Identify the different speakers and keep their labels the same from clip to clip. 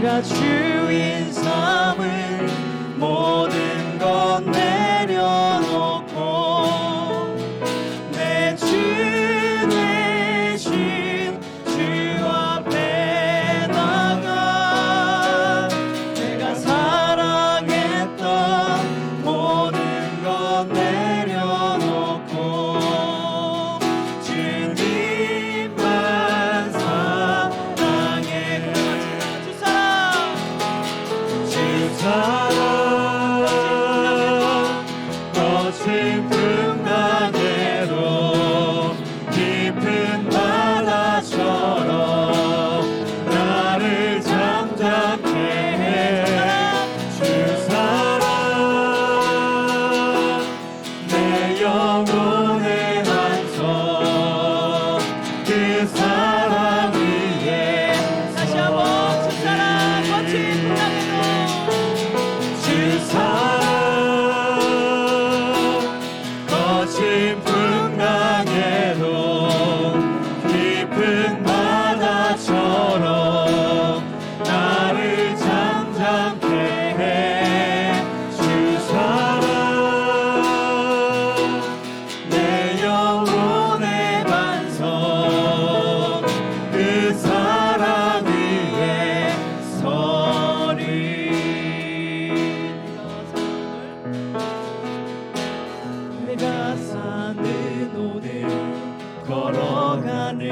Speaker 1: 내가 주인 삼을 모든 건 내려놓고 내 주 대신 주 앞에 나가 내가 사랑했던 모든 건 내려놓고 주님만 사랑해. 주 사랑 거친 풍랑에도 깊은 바다처럼 나를 잠잠케 해. 주 사랑 내 영혼의 한성 그 사랑 위에
Speaker 2: 다시 한번 주 사랑 거친 풍랑에도
Speaker 1: 주 사랑 거친 풍랑에도 깊은 바다처럼 나를 잠잠케 해. 주 사랑 내 영혼의 반성 그 사랑 위에 서리. 내가 사는 오늘 걸어가는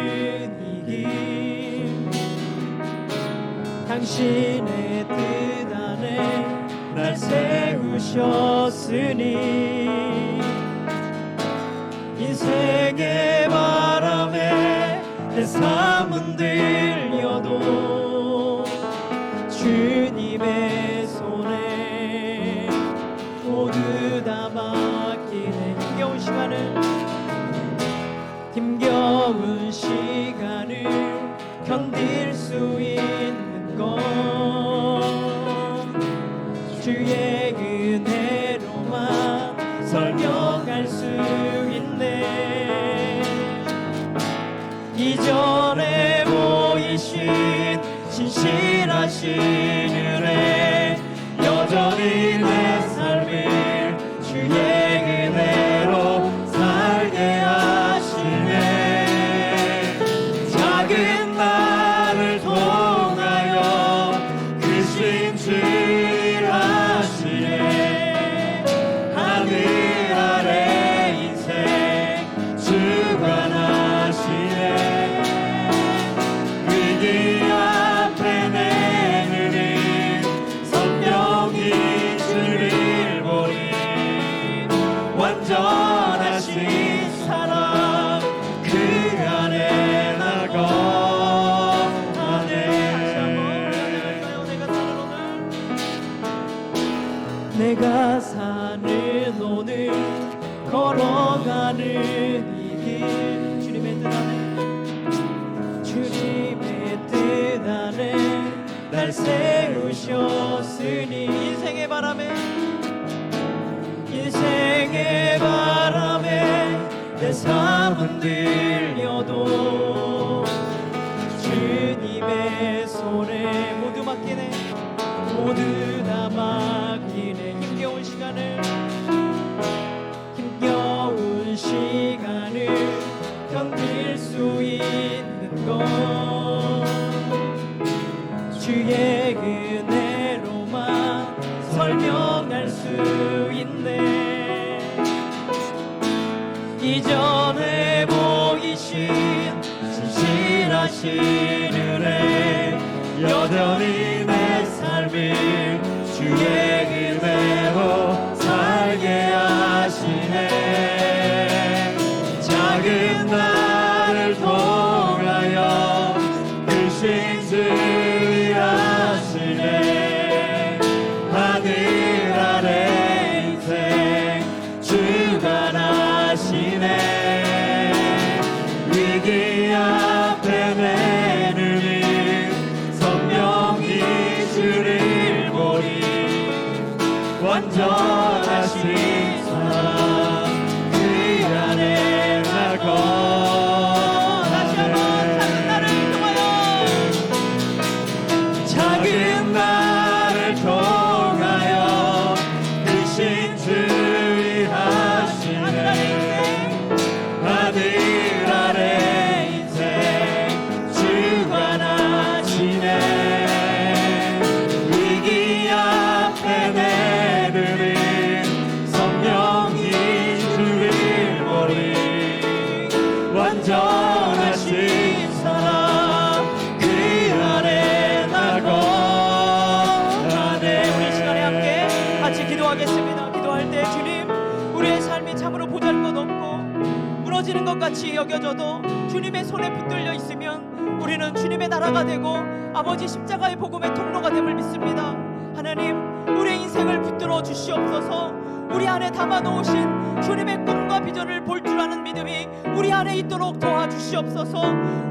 Speaker 1: 이 길 당신의 뜻 안에 날 세우셨으니 인생의 바람에 내 삶은 들려도 주님의 손에 모두 다 맡기네. 힘겨운 시간을 견딜 수 있는 건 주의 은혜로만 설명할 수 있네. 이전에 보이신 신실하신 은혜 여전히 내 삶을 주의 은혜로 살게 하시네. 작은 나를 통하여 크신 주 일하시네. 하늘 아래 인생 주관하시네. 위기 앞에 내 눈은 선명히 주를 보니 완전하신 사랑 그 안에 나 거하네. 내가 사는 오늘 걸어가는 이 길 주님의 뜻 안에 주님의 뜻 안에 날 세우셨으니 인생의 바람에 내 삶은 들려도 주님의 손에 모두 맡기네. 모두 다 맡기네. 힘겨운 시간을 견딜 수 있는 건 주의 은혜로만 설명할 수 있네. 이전에 보이신 신실하신 은혜 여전히 내 삶을 주의 은혜로 살게 하시네. 작은 나를 통하여 크신 주 일하시네. 하늘 아래 인생 주관하시네. 위기 앞에 내 눈은 선명히 주를 보니 완전하신 사랑 그 안에 나 거하네.
Speaker 2: 다시 한번 작은 나를 통하여
Speaker 1: 작은
Speaker 2: 기도하겠습니다. 기도할 때 주님, 우리의 삶이 참으로 보잘것없고 무너지는 것 같이 여겨져도 주님의 손에 붙들려 있으면 우리는 주님의 나라가 되고 아버지 십자가의 복음의 통로가 됨을 믿습니다. 하나님, 우리의 인생을 붙들어 주시옵소서. 우리 안에 담아놓으신 주님의 꿈과 비전을 볼 줄 아는 믿음이 우리 안에 있도록 도와주시옵소서.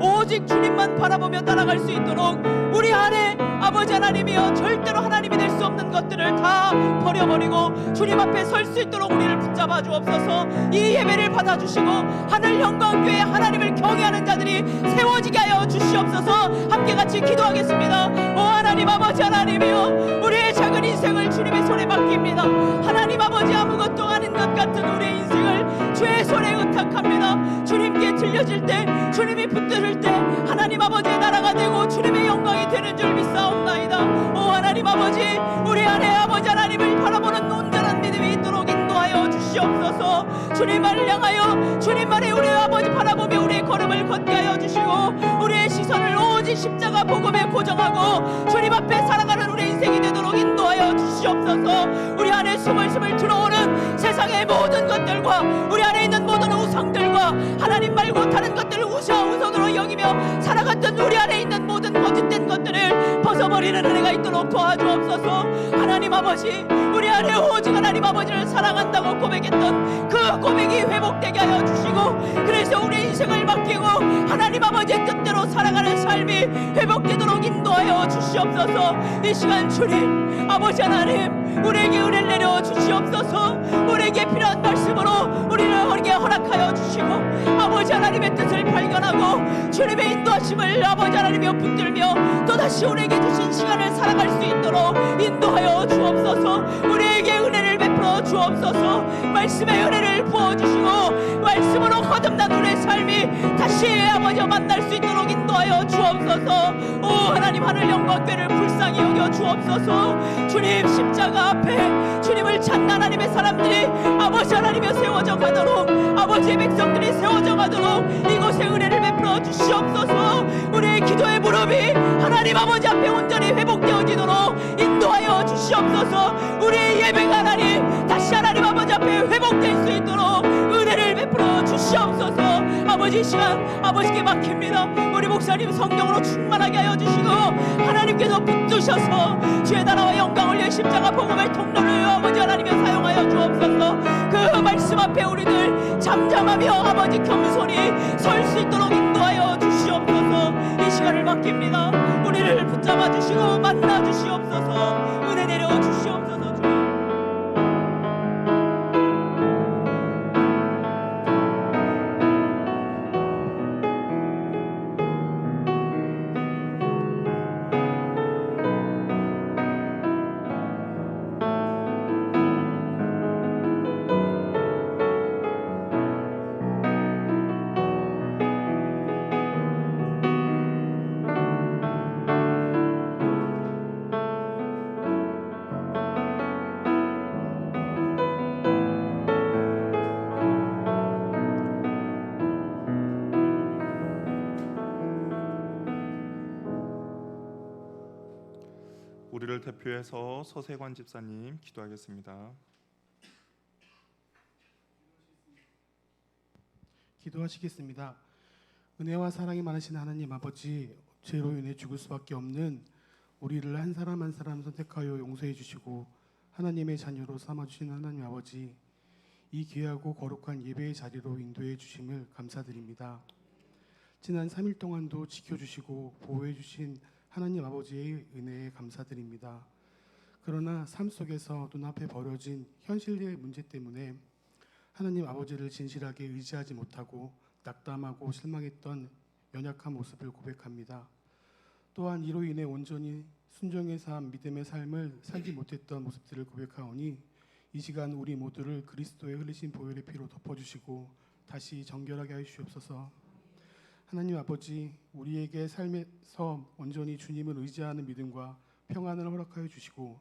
Speaker 2: 오직 주님만 바라보며 따라갈 수 있도록 우리 안에 아버지 하나님이여 절대로 하나님이 될 수 없는 것들을 다 버려버리고 주님 앞에 설 수 있도록 우리를 붙잡아 주옵소서. 이 예배를 받아주시고 하늘 영광교회 하나님을 경외하는 자들이 세워지게 하여 주시옵소서. 함께 같이 기도하겠습니다. 오 하나님 아버지 하나님이여, 우리의 작은 인생을 주님의 손에 맡깁니다. 하나님 아버지, 아무것도 아닌 것 같은 우리의 인생을 주의 손에 의탁합니다. 주님께 들려질 때, 주님이 붙들을 때 하나님 아버지의 나라가 되고 주님의 영광이 되는 줄 믿사옵나이다. 오 하나님 아버지, 우리 안에 아버지 하나님을 바라보는 온전한 믿음이 있도록 인도하여 주시옵소서. 주님만을 향하여 주님만의 우리 아버지 바라보며 우리의 걸음을 걷게 하여 주시고 우리의 시선을 오직 십자가 복음에 고정하고 주님 앞에 살아가는 우리 인생이 되도록 인도하여 주시옵소서. 우리 안에 스물스물 들어오는 세상의 모든 것들과 우리 안에 있는 모든 우상들과 하나님 말고 다른 것들을 우선으로 여기며 살아갔던 우리 안에 있는 모든 거짓된 것들을 벗어버리는 은혜가 있도록 도와주옵소서. 하나님 아버지, 우리 안에 오직 하나님 아버지를 사랑한다고 고백했던 그 고백이 회복되게 하여 주시고 그래서 우리 인생을 맡기고 하나님 아버지의 뜻대로 살아가는 삶이 회복되도록 인도하여 주시옵소서. 이 시간 주님 아버지 하나님, 우리에게 은혜를 내려 주시옵소서. 우리에게 필요한 말씀으로 우리에게 허락하여 주시고 아버지 하나님의 뜻을 발견하고 주님의 인도하심을 아버지 하나님이여 붙들며 또다시 우리에게 주신 시간을 살아갈 수 있도록 인도하여 주옵소서. 우리에게 은혜를 베풀어 주옵소서. 말씀의 은혜를 부어주시고 말씀으로 거듭난 우리의 삶이 다시 아버지 만날 수 있도록 인도하여 주옵소서. 오 하나님, 하늘 영광교회를 불쌍히 여겨 주옵소서. 주님 십자가 앞에 주님을 찾는 하나님의 사람들이 아버지 하나님이 세워져 가도록, 아버지의 백성들이 세워져 가도록 이곳에 은혜를 베풀어 주시옵소서. 우리의 기도의 무릎이 하나님 아버지 앞에 온전히 회복되어지도록 인도하여 주시옵소서. 우리의 예배가 하나님 다시 하나님 아버지 앞에 회복될 수 있도록 은혜를 베풀어 주시옵소서. 아버지, 이 시간 아버지께 맡깁니다. 우리 목사님 성령으로 충만하게 하여 주시고 하나님께서 붙드셔서 주의 나라와 영광을 위해 십자가 복음의 통로를 아버지 하나님이 사용하여 주옵소서. 그 말씀 앞에 우리들 잠잠하며 아버지 겸손히 설 수 있도록 인도하여 주시옵소서. 이 시간을 맡깁니다. 우리를 붙잡아 주시고 만나 주시옵소서. 은혜 내려 주시옵소서. 주님,
Speaker 1: 우리를 대표해서 서세관 집사님 기도하겠습니다.
Speaker 3: 기도하시겠습니다. 은혜와 사랑이 많으신 하나님 아버지, 죄로 인해 죽을 수밖에 없는 우리를 한 사람 한 사람 선택하여 용서해 주시고 하나님의 자녀로 삼아주신 하나님 아버지, 이 귀하고 거룩한 예배의 자리로 인도해 주심을 감사드립니다. 지난 3일 동안도 지켜주시고 보호해 주신 하나님 아버지의 은혜에 감사드립니다. 그러나 삶 속에서 눈앞에 벌어진 현실의 문제 때문에 하나님 아버지를 진실하게 의지하지 못하고 낙담하고 실망했던 연약한 모습을 고백합니다. 또한 이로 인해 온전히 순종의 삶, 믿음의 삶을 살지 못했던 모습들을 고백하오니 이 시간 우리 모두를 그리스도의 흘리신 보혈의 피로 덮어주시고 다시 정결하게 하여 주시옵소서. 하나님 아버지, 우리에게 삶에서 온전히 주님을 의지하는 믿음과 평안을 허락하여 주시고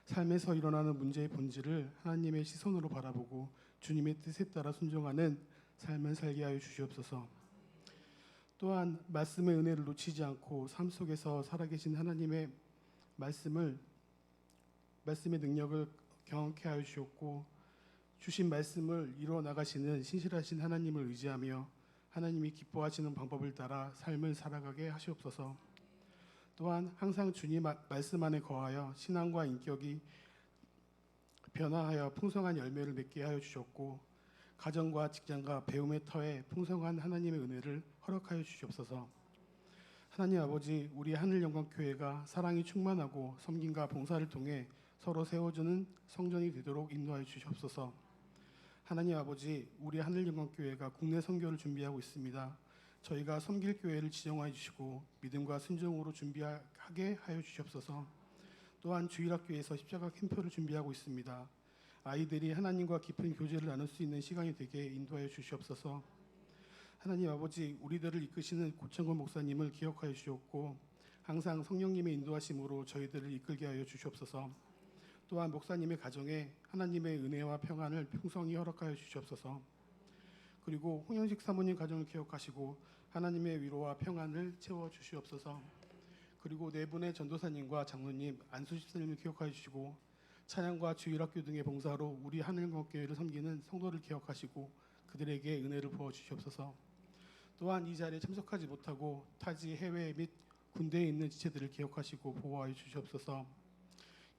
Speaker 3: 삶에서 일어나는 문제의 본질을 하나님의 시선으로 바라보고 주님의 뜻에 따라 순종하는 삶을 살게 하여 주시옵소서. 또한 말씀의 은혜를 놓치지 않고 삶 속에서 살아계신 하나님의 말씀의 능력을 경험케 하여 주셨고 주신 말씀을 이루어 나가시는 신실하신 하나님을 의지하며 하나님이 기뻐하시는 방법을 따라 삶을 살아가게 하시옵소서. 또한 항상 주님 말씀 안에 거하여 신앙과 인격이 변화하여 풍성한 열매를 맺게 하여 주셨고 가정과 직장과 배움의 터에 풍성한 하나님의 은혜를 허락하여 주시옵소서. 하나님 아버지, 우리 하늘영광교회가 사랑이 충만하고 섬김과 봉사를 통해 서로 세워주는 성전이 되도록 인도하여 주시옵소서. 하나님 아버지, 우리 하늘영광교회가 국내 선교를 준비하고 있습니다. 저희가 섬길 교회를 지정하여 주시고 믿음과 순종으로 준비하게 하여 주시옵소서. 또한 주일학교에서 십자가 캠프를 준비하고 있습니다. 아이들이 하나님과 깊은 교제를 나눌 수 있는 시간이 되게 인도하여 주시옵소서. 하나님 아버지, 우리들을 이끄시는 고창건 목사님을 기억하여 주셨고 항상 성령님의 인도하심으로 저희들을 이끌게 하여 주시옵소서. 또한 목사님의 가정에 하나님의 은혜와 평안을 풍성히 허락하여 주시옵소서. 그리고 홍영식 사모님 가정을 기억하시고 하나님의 위로와 평안을 채워 주시옵소서. 그리고 네 분의 전도사님과 장로님, 안수집사님을 기억하여 주시고 찬양과 주일학교 등의 봉사로 우리 하늘영광교회를 섬기는 성도를 기억하시고 그들에게 은혜를 부어 주시옵소서. 또한 이 자리에 참석하지 못하고 타지 해외 및 군대에 있는 지체들을 기억하시고 보호하여 주시옵소서.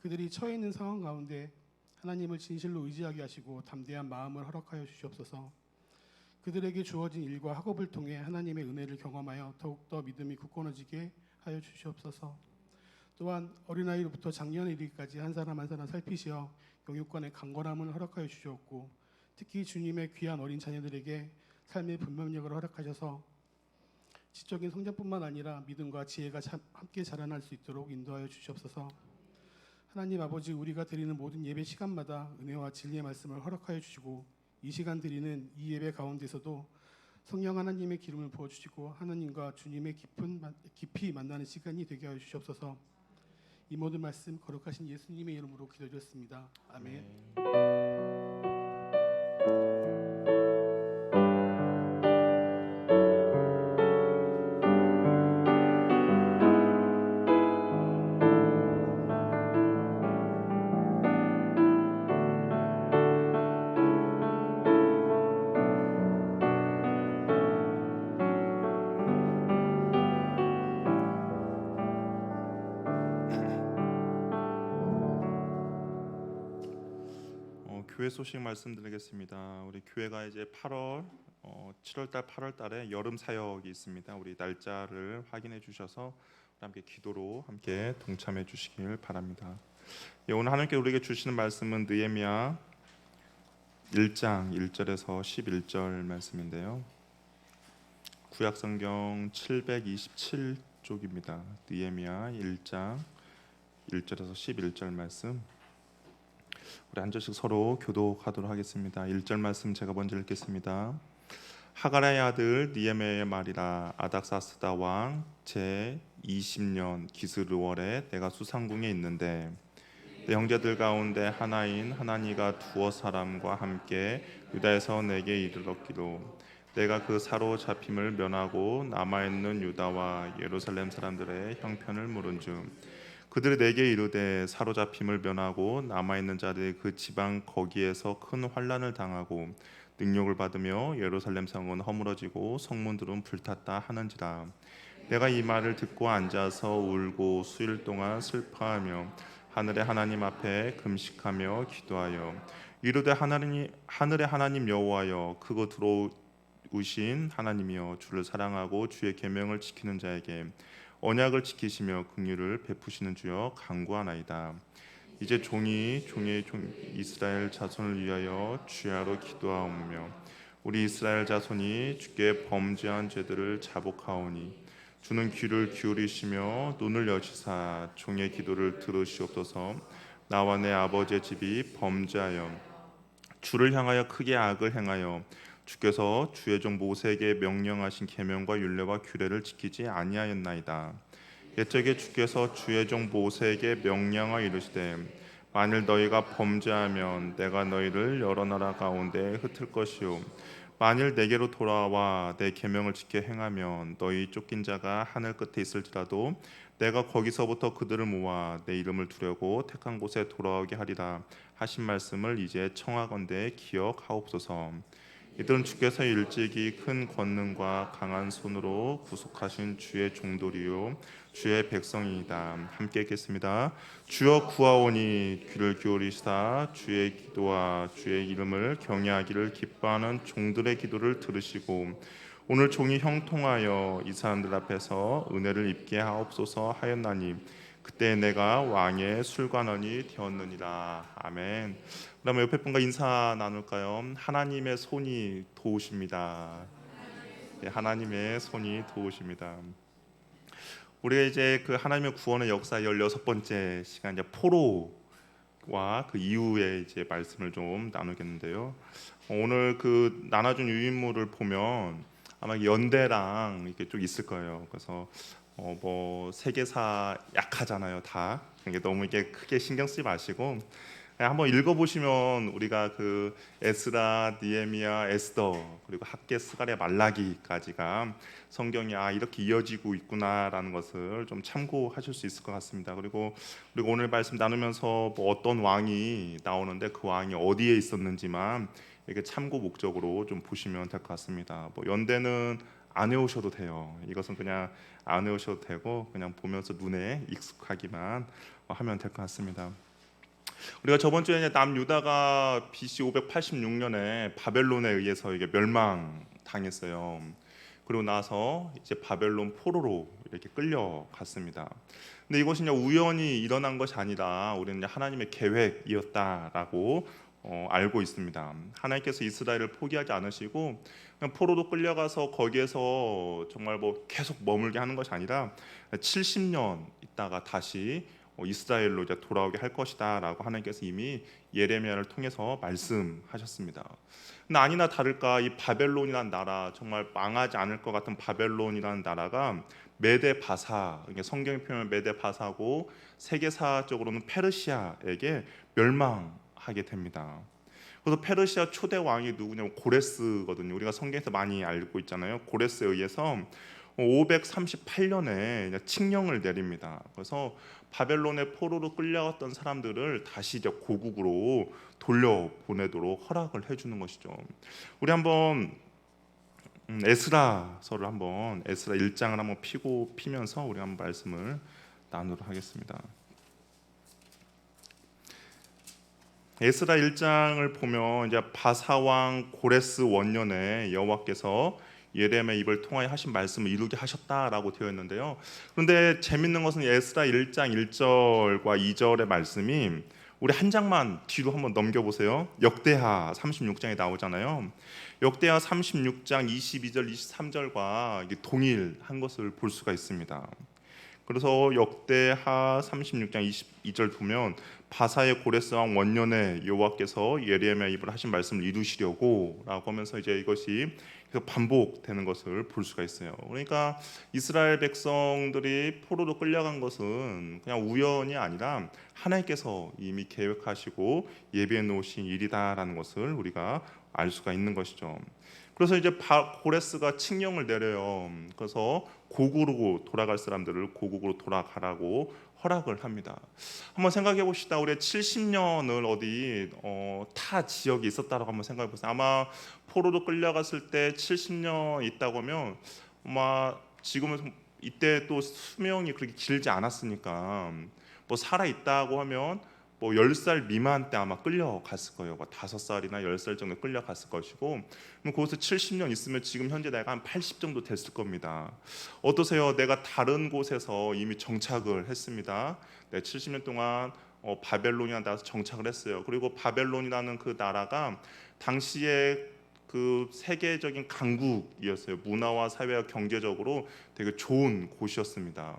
Speaker 3: 그들이 처해 있는 상황 가운데 하나님을 진실로 의지하게 하시고 담대한 마음을 허락하여 주시옵소서. 그들에게 주어진 일과 학업을 통해 하나님의 은혜를 경험하여 더욱더 믿음이 굳건해지게 하여 주시옵소서. 또한 어린아이로부터 장년에 이르기까지 한 사람 한 사람 살피시어 영육간의 강건함을 허락하여 주셨고 특히 주님의 귀한 어린 자녀들에게 삶의 분별력을 허락하셔서 지적인 성장뿐만 아니라 믿음과 지혜가 함께 자라날 수 있도록 인도하여 주시옵소서. 하나님 아버지, 우리가 드리는 모든 예배 시간마다 은혜와 진리의 말씀을 허락하여 주시고 이 시간 드리는 이 예배 가운데서도 성령 하나님의 기름을 부어주시고 하나님과 주님의 깊이 만나는 시간이 되게 하여 주시옵소서. 이 모든 말씀 거룩하신 예수님의 이름으로 기도드렸습니다. 아멘.
Speaker 1: 교회 소식 말씀드리겠습니다. 우리 교회가 이제 7월달 8월달에 여름 사역이 있습니다. 우리 날짜를 확인해 주셔서 함께 기도로 함께 동참해 주시길 바랍니다. 오늘 하나님께 우리에게 주시는 말씀은 느헤미야 1장 1절에서 11절 말씀인데요. 구약성경 727쪽입니다. 느헤미야 1장 1절에서 11절 말씀. 우리 한 절씩 서로 교독하도록 하겠습니다. 1절 말씀 제가 먼저 읽겠습니다. 하가라의 아들 느헤미야의 말이라. 아닥사스다 왕 제 20년 기스르월에 내가 수상궁에 있는데 내 형제들 가운데 하나인 하나니가 두어 사람과 함께 유다에서 내게 이르렀기로 내가 그 사로잡힘을 면하고 남아있는 유다와 예루살렘 사람들의 형편을 물은즉 그들이 내게 이르되 사로잡힘을 면하고 남아있는 자들이 그 지방 거기에서 큰 환난을 당하고 능욕을 받으며 예루살렘 성은 허물어지고 성문들은 불탔다 하는지라. 내가 이 말을 듣고 앉아서 울고 수일 동안 슬퍼하며 하늘의 하나님 앞에 금식하며 기도하여 이르되 하늘의 하나님 여호와여 크고 들어오신 하나님이여 주를 사랑하고 주의 계명을 지키는 자에게 언약을 지키시며 긍휼을 베푸시는 주여 간구하나이다. 이제 종의 이스라엘 자손을 위하여 주야로 기도하오며 우리 이스라엘 자손이 주께 범죄한 죄들을 자복하오니 주는 귀를 기울이시며 눈을 여시사 종의 기도를 들으시옵소서. 나와 내 아버지의 집이 범죄하여 주를 향하여 크게 악을 행하여 주께서 주의 종 모세에게 명령하신 계명과 율례와 규례를 지키지 아니하였나이다. 옛적에 주께서 주의 종 모세에게 명령하여 이르시되 만일 너희가 범죄하면 내가 너희를 여러 나라 가운데 흩을 것이요 만일 내게로 돌아와 내 계명을 지켜 행하면 너희 쫓긴 자가 하늘 끝에 있을지라도 내가 거기서부터 그들을 모아 내 이름을 두려고 택한 곳에 돌아오게 하리라 하신 말씀을 이제 청하건대 기억하옵소서. 이들은 주께서 일찍이 큰 권능과 강한 손으로 구속하신 주의 종들이요 주의 백성이다. 함께 읽겠습니다. 주여 구하오니 귀를 기울이시다 주의 기도와 주의 이름을 경외하기를 기뻐하는 종들의 기도를 들으시고 오늘 종이 형통하여 이 사람들 앞에서 은혜를 입게 하옵소서 하였나니 그때 내가 왕의 술관원이 되었느니라. 아멘. 그러면 옆에 분과 인사 나눌까요? 하나님의 손이 도우십니다. 네, 하나님의 손이 도우십니다. 우리가 이제 그 하나님의 구원의 역사 16번째 시간 이제 포로와 그 이후에 이제 말씀을 좀 나누겠는데요. 오늘 그 나눠준 유인물을 보면 아마 연대랑 이렇게 쭉 있을 거예요. 그래서 뭐 세계사 약하잖아요, 다. 그러니까 너무 이게 크게 신경 쓰지 마시고 한번 읽어보시면 우리가 그 에스라, 니에미야, 에스더 그리고 학개, 스가랴, 말라기까지가 성경이 이렇게 이어지고 있구나라는 것을 좀 참고하실 수 있을 것 같습니다. 그리고 우리가 오늘 말씀 나누면서 뭐 어떤 왕이 나오는데 그 왕이 어디에 있었는지만 이렇게 참고 목적으로 좀 보시면 될 것 같습니다. 뭐 연대는 안 외우셔도 돼요. 이것은 그냥 안 외우셔도 되고 그냥 보면서 눈에 익숙하기만 하면 될 것 같습니다. 우리가 저번 주에 이제 남유다가 BC 586년에 바벨론에 의해서 이게 멸망당했어요. 그리고 나서 이제 바벨론 포로로 이렇게 끌려갔습니다. 근데 이것이 이제 우연히 일어난 것이 아니라 우리는 이제 하나님의 계획이었다라고 알고 있습니다. 하나님께서 이스라엘을 포기하지 않으시고 그냥 포로로 끌려가서 거기에서 정말 뭐 계속 머물게 하는 것이 아니라 70년 있다가 다시 이스라엘로 이제 돌아오게 할 것이다라고 하나님께서 이미 예레미야를 통해서 말씀하셨습니다. 근데 아니나 다를까 이 바벨론이라는 나라, 정말 망하지 않을 것 같은 바벨론이라는 나라가 메데 바사, 성경의 표현은 메데 바사고 세계사적으로는 페르시아에게 멸망하게 됩니다. 그래서 페르시아 초대 왕이 누구냐면 고레스거든요. 우리가 성경에서 많이 알고 있잖아요. 고레스에 의해서 538년에 칙령을 내립니다. 그래서 바벨론의 포로로 끌려갔던 사람들을 다시 이제 고국으로 돌려보내도록 허락을 해주는 것이죠. 우리 한번 에스라서를 한번 에스라 1장을 한번 피면서 우리 한번 말씀을 나누도록 하겠습니다. 에스라 1장을 보면 이제 바사왕 고레스 원년에 여호와께서 예레미야 입을 통하여 하신 말씀을 이루게 하셨다라고 되어 있는데요. 그런데 재밌는 것은 에스라 1장 1절과 2절의 말씀이 우리 한 장만 뒤로 한번 넘겨보세요. 역대하 36장에 나오잖아요. 역대하 36장 22절 23절과 이게 동일한 것을 볼 수가 있습니다. 그래서 역대하 36장 22절 보면 바사의 고레스 왕 원년에 여호와께서 예레미야 입을 하신 말씀을 이루시려고 라고 하면서 이제 이것이 반복되는 것을 볼 수가 있어요. 그러니까 이스라엘 백성들이 포로로 끌려간 것은 그냥 우연이 아니라 하나님께서 이미 계획하시고 예비해 놓으신 일이다라는 것을 우리가 알 수가 있는 것이죠. 그래서 이제 고레스가 칙령을 내려요. 그래서 고국으로 돌아갈 사람들을 고국으로 돌아가라고 허락을 합니다. 한번 생각해 봅시다. 우리 70년을 어디 타 지역에 있었다라고 한번 생각해 보세요. 아마 포로로 끌려갔을 때 70년 있다고 하면 아마 지금은 이때 또 수명이 그렇게 길지 않았으니까 뭐 살아 있다고 하면 뭐 10살 미만 때 아마 끌려갔을 거예요. 뭐 5살이나 10살 정도 끌려갔을 것이고 그럼 거기서 70년 있으면 지금 현재 내가 한 80 정도 됐을 겁니다. 어떠세요? 내가 다른 곳에서 이미 정착을 했습니다. 네, 70년 동안 바벨론이라는 나라에서 정착을 했어요. 그리고 바벨론이라는 그 나라가 당시에 그 세계적인 강국이었어요. 문화와 사회와 경제적으로 되게 좋은 곳이었습니다.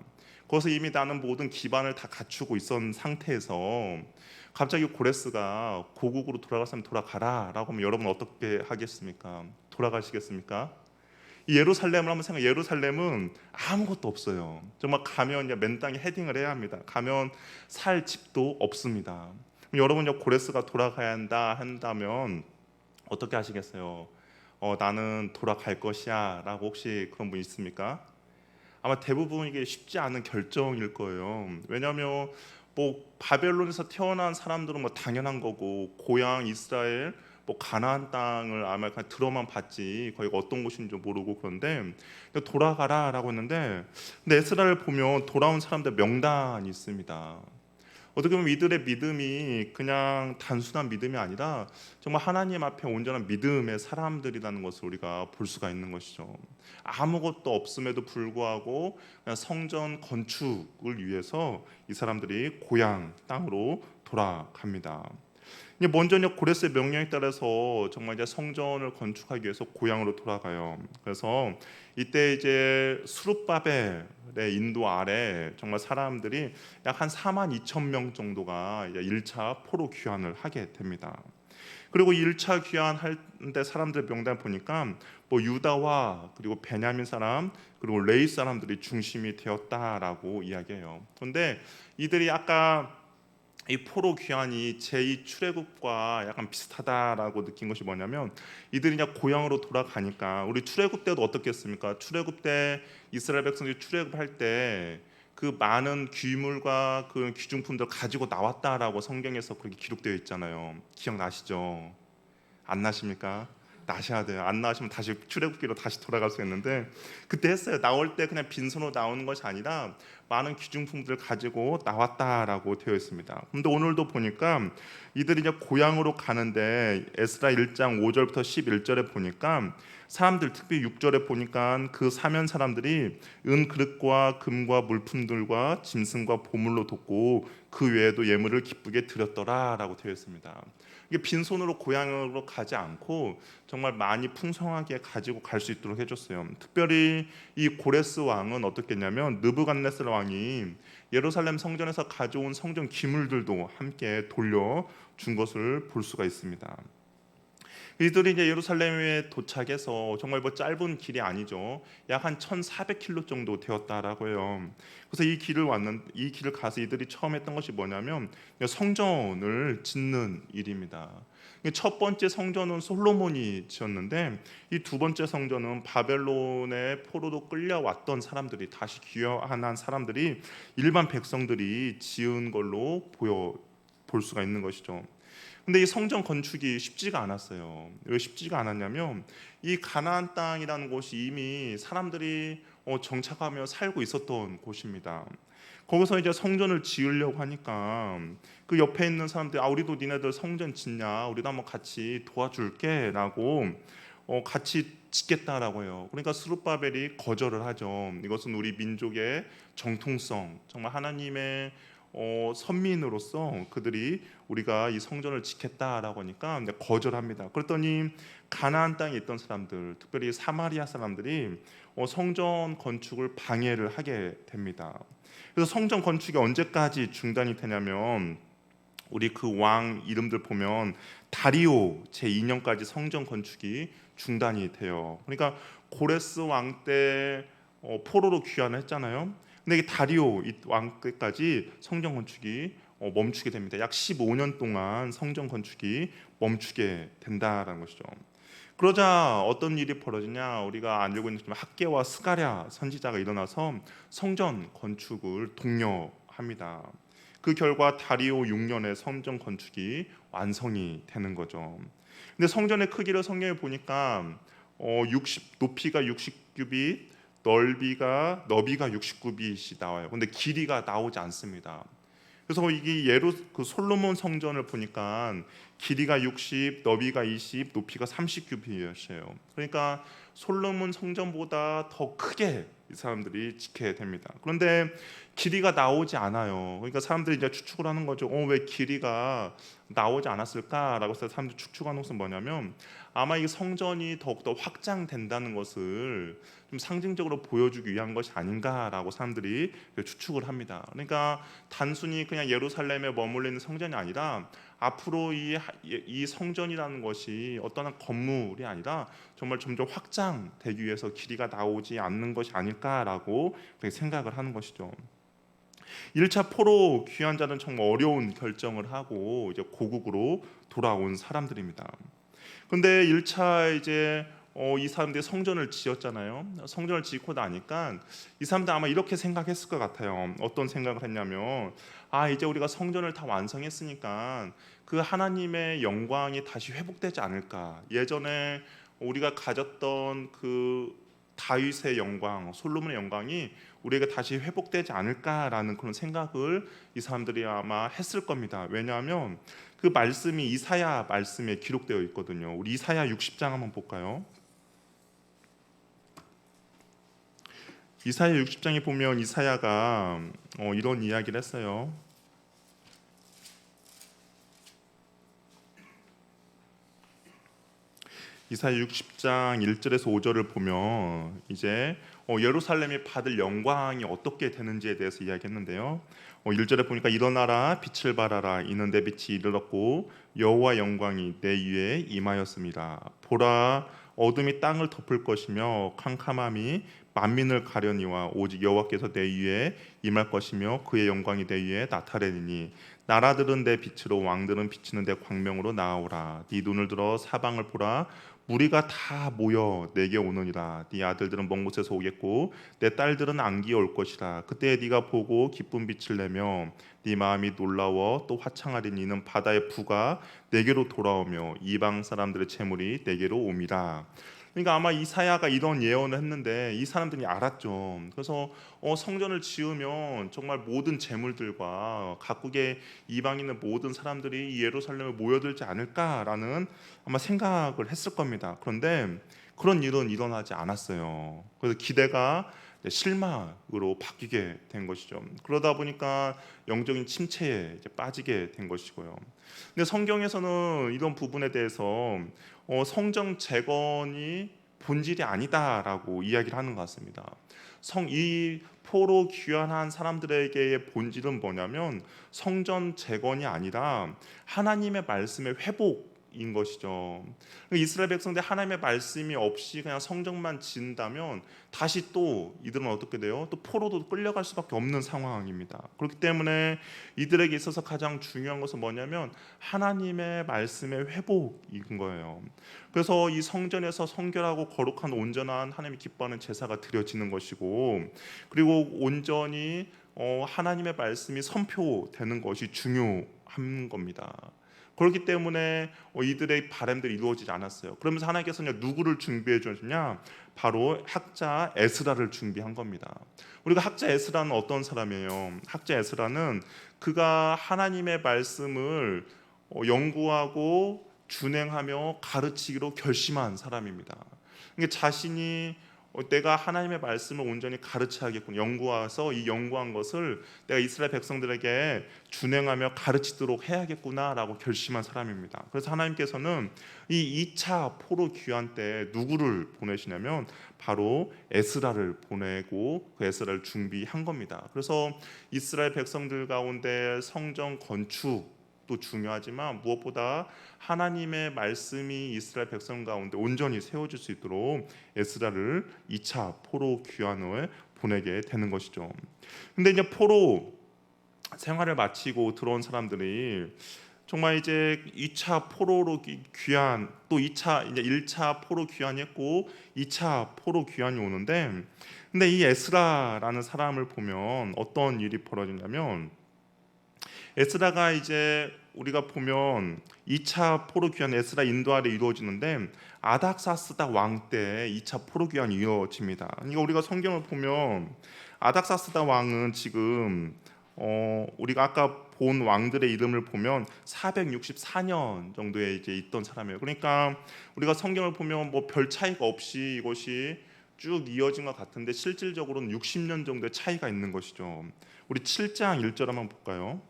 Speaker 1: 거기서 이미 나는 모든 기반을 다 갖추고 있었던 상태에서 갑자기 고레스가 고국으로 돌아갔으면 돌아가라라고 하면 여러분 어떻게 하겠습니까? 돌아가시겠습니까? 이 예루살렘을 한번 생각해. 예루살렘은 아무것도 없어요. 정말 가면 맨 땅에 헤딩을 해야 합니다. 가면 살 집도 없습니다. 여러분 고레스가 돌아가야 한다면 어떻게 하시겠어요? 나는 돌아갈 것이야 라고 혹시 그런 분 있습니까? 아마 대부분 이게 쉽지 않은 결정일 거예요. 왜냐하면 뭐 바벨론에서 태어난 사람들은 뭐 당연한 거고, 고향 이스라엘 뭐 가나안 땅을 아마 그냥 들어만 봤지 거기가 어떤 곳인지 모르고, 그런데 돌아가라라고 했는데, 근데 에스라를 보면 돌아온 사람들 명단이 있습니다. 어떻게 보면 이들의 믿음이 그냥 단순한 믿음이 아니라 정말 하나님 앞에 온전한 믿음의 사람들이라는 것을 우리가 볼 수가 있는 것이죠. 아무것도 없음에도 불구하고 그냥 성전 건축을 위해서 이 사람들이 고향 땅으로 돌아갑니다. 이제 먼저 고레스의 명령에 따라서 정말 이제 성전을 건축하기 위해서 고향으로 돌아가요. 그래서 이때 이제 수룹바벨의 인도 아래 정말 사람들이 약 한 4만 2천 명 정도가 1차 포로 귀환을 하게 됩니다. 그리고 1차 귀환할 때 사람들 명단 보니까 뭐 유다와 그리고 베냐민 사람 그리고 레위 사람들이 중심이 되었다라고 이야기해요. 그런데 이들이 아까 이 포로 귀환이 제2 출애굽과 약간 비슷하다라고 느낀 것이 뭐냐면, 이들이 이제 고향으로 돌아가니까, 우리 출애굽 때도 어떻겠습니까? 출애굽 때 이스라엘 백성들이 출애굽할 때 그 많은 귀물과 그 귀중품들 가지고 나왔다라고 성경에서 그렇게 기록되어 있잖아요. 기억나시죠? 안 나십니까? 나셔야 돼요. 안 나시면 다시 출애굽기로 다시 돌아갈 수 있는데, 그때 했어요. 나올 때 그냥 빈손으로 나오는 것이 아니라 많은 귀중품들을 가지고 나왔다라고 되어 있습니다. 근데 오늘도 보니까 이들이 이제 고향으로 가는데 에스라 1장 5절부터 11절에 보니까 사람들, 특히 6절에 보니까 그 사면 사람들이 은 그릇과 금과 물품들과 짐승과 보물로 돕고 그 외에도 예물을 기쁘게 드렸더라라고 되어 있습니다. 이게 빈손으로 고향으로 가지 않고 정말 많이 풍성하게 가지고 갈 수 있도록 해줬어요. 특별히 이 고레스 왕은 어떻겠냐면, 느부갓네살 왕이 예루살렘 성전에서 가져온 성전 기물들도 함께 돌려준 것을 볼 수가 있습니다. 이들이 이제 예루살렘에 도착해서 정말 뭐 짧은 길이 아니죠. 약 한 1,400km 정도 되었다라고 해요. 그래서 이 길을 가서 이들이 처음 했던 것이 뭐냐면 성전을 짓는 일입니다. 첫 번째 성전은 솔로몬이 지었는데, 이 두 번째 성전은 바벨론의 포로로 끌려왔던 사람들이, 다시 귀환한 사람들이, 일반 백성들이 지은 걸로 볼 수가 있는 것이죠. 근데 이 성전 건축이 쉽지가 않았어요. 왜 쉽지가 않았냐면, 이 가나안 땅이라는 곳이 이미 사람들이 정착하며 살고 있었던 곳입니다. 거기서 이제 성전을 지으려고 하니까 그 옆에 있는 사람들이, 우리도 니네들 성전 짓냐, 우리도 한번 같이 도와줄게라고 같이 짓겠다라고 해요. 그러니까 스룹바벨이 거절을 하죠. 이것은 우리 민족의 정통성, 정말 하나님의 선민으로서 그들이 우리가 이 성전을 짓겠다라고 하니까 거절합니다. 그랬더니 가나안 땅에 있던 사람들, 특별히 사마리아 사람들이 성전 건축을 방해를 하게 됩니다. 그래서 성전 건축이 언제까지 중단이 되냐면, 우리 그 왕 이름들 보면 다리오 제2년까지 성전 건축이 중단이 돼요. 그러니까 고레스 왕 때 포로로 귀환을 했잖아요. 근데 이 다리오 왕 때까지 성전 건축이 멈추게 됩니다. 약 15년 동안 성전 건축이 멈추게 된다라는 것이죠. 그러자 어떤 일이 벌어지냐, 우리가 알고 있는 학개와 스가랴 선지자가 일어나서 성전 건축을 독려합니다. 그 결과 다리오 6년에 성전 건축이 완성이 되는 거죠. 근데 성전의 크기를 성경에 보니까 높이가 60규빗, 너비가 69빗이 나와요. 근데 길이가 나오지 않습니다. 그래서 이게 그 솔로몬 성전을 보니까 길이가 60, 너비가 20, 높이가 30규빗이었어요. 그러니까 솔로몬 성전보다 더 크게 이 사람들이 지켜야 됩니다. 그런데 길이가 나오지 않아요. 그러니까 사람들이 이제 추측을 하는 거죠. 왜 길이가 나오지 않았을까라고 해서 사람들이 추측하는 것은 뭐냐면, 아마 이 성전이 더욱더 확장된다는 것을 좀 상징적으로 보여주기 위한 것이 아닌가라고 사람들이 추측을 합니다. 그러니까 단순히 그냥 예루살렘에 머물러 있는 성전이 아니라 앞으로 이 성전이라는 것이 어떤 건물이 아니라 정말 점점 확장되기 위해서 길이가 나오지 않는 것이 아닐까라고 생각을 하는 것이죠. 1차 포로 귀환자는 정말 어려운 결정을 하고 이제 고국으로 돌아온 사람들입니다. 그런데 1차 이제 이 사람들이 성전을 지었잖아요. 성전을 짓고 나니까 이 사람들 아마 이렇게 생각했을 것 같아요. 어떤 생각을 했냐면, 이제 우리가 성전을 다 완성했으니까 그 하나님의 영광이 다시 회복되지 않을까. 예전에 우리가 가졌던 그 다윗의 영광, 솔로몬의 영광이 우리에게 다시 회복되지 않을까라는 그런 생각을 이 사람들이 아마 했을 겁니다. 왜냐하면 그 말씀이 이사야 말씀에 기록되어 있거든요. 우리 이사야 60장 한번 볼까요? 이사야 60장에 보면 이사야가 이런 이야기를 했어요. 이사야 60장 1절에서 5절을 보면 이제 예루살렘이 받을 영광이 어떻게 되는지에 대해서 이야기했는데요. 1절에 보니까 일어나라 빛을 발하라 이는 내 빛이 이르렀고 여호와 영광이 내 위에 임하였습니다. 보라 어둠이 땅을 덮을 것이며 캄캄함이 만민을 가려니와 오직 여호와께서 내 위에 임할 것이며 그의 영광이 내 위에 나타내리니 나라들은 내 빛으로 왕들은 비치는 내 광명으로 나아오라. 네 눈을 들어 사방을 보라. 무리가 다 모여 내게 오느니라. 네 아들들은 먼 곳에서 오겠고 내 딸들은 안기에 올 것이라. 그때 네가 보고 기쁜 빛을 내며 네 마음이 놀라워 또 화창하리니 이는 바다의 부가 내게로 돌아오며 이방 사람들의 재물이 내게로 옴이라. 그러니까 아마 이사야가 이런 예언을 했는데 이 사람들이 알았죠. 그래서 성전을 지으면 정말 모든 재물들과 각국의 이방인의 모든 사람들이 이 예루살렘에 모여들지 않을까라는 아마 생각을 했을 겁니다. 그런데 그런 일은 일어나지 않았어요. 그래서 기대가 실망으로 바뀌게 된 것이죠. 그러다 보니까 영적인 침체에 이제 빠지게 된 것이고요. 근데 성경에서는 이런 부분에 대해서 성전 재건이 본질이 아니다라고 이야기를 하는 것 같습니다. 이 포로 귀환한 사람들에게의 본질은 뭐냐면 성전 재건이 아니라 하나님의 말씀의 회복인 것이죠. 이스라엘 백성들 하나님의 말씀이 없이 그냥 성전만 지은다면 다시 또 이들은 어떻게 돼요? 또 포로도 끌려갈 수밖에 없는 상황입니다. 그렇기 때문에 이들에게 있어서 가장 중요한 것은 뭐냐면 하나님의 말씀의 회복인 거예요. 그래서 이 성전에서 성결하고 거룩한 온전한 하나님이 기뻐하는 제사가 드려지는 것이고, 그리고 온전히 하나님의 말씀이 선포되는 것이 중요한 겁니다. 그렇기 때문에 이들의 바람들이 이루어지지 않았어요. 그러면서 하나님께서는 누구를 준비해 주셨냐? 바로 학자 에스라를 준비한 겁니다. 우리가 학자 에스라는 어떤 사람이에요? 학자 에스라는 그가 하나님의 말씀을 연구하고 준행하며 가르치기로 결심한 사람입니다. 그러니까 자신이 내가 하나님의 말씀을 온전히 가르쳐야겠구나, 연구해서 이 연구한 것을 내가 이스라엘 백성들에게 준행하며 가르치도록 해야겠구나라고 결심한 사람입니다. 그래서 하나님께서는 이 2차 포로 귀환 때 누구를 보내시냐면 바로 에스라를 보내고 그 에스라를 준비한 겁니다. 그래서 이스라엘 백성들 가운데 성전 건축도 중요하지만 무엇보다 하나님의 말씀이 이스라엘 백성 가운데 온전히 세워질 수 있도록 에스라를 2차 포로 귀환을 보내게 되는 것이죠. 근데 이제 포로 생활을 마치고 들어온 사람들이 정말 이제 2차 포로로 귀환, 또 2차 이제 1차 포로 귀환했고 2차 포로 귀환이 오는데, 근데 이 에스라라는 사람을 보면 어떤 일이 벌어지냐면, 에스라가 이제 우리가 보면 2차 포로 귀환 에스라 인도 아래 이루어지는데 아닥사스다 왕 때 2차 포로 귀환이 이루어집니다. 그러니까 우리가 성경을 보면 아닥사스다 왕은 지금 우리가 아까 본 왕들의 이름을 보면 464년 정도에 이제 있던 사람이에요. 그러니까 우리가 성경을 보면 뭐 별 차이가 없이 이것이 쭉 이어진 것 같은데 실질적으로는 60년 정도의 차이가 있는 것이죠. 우리 7장 1절 한번 볼까요?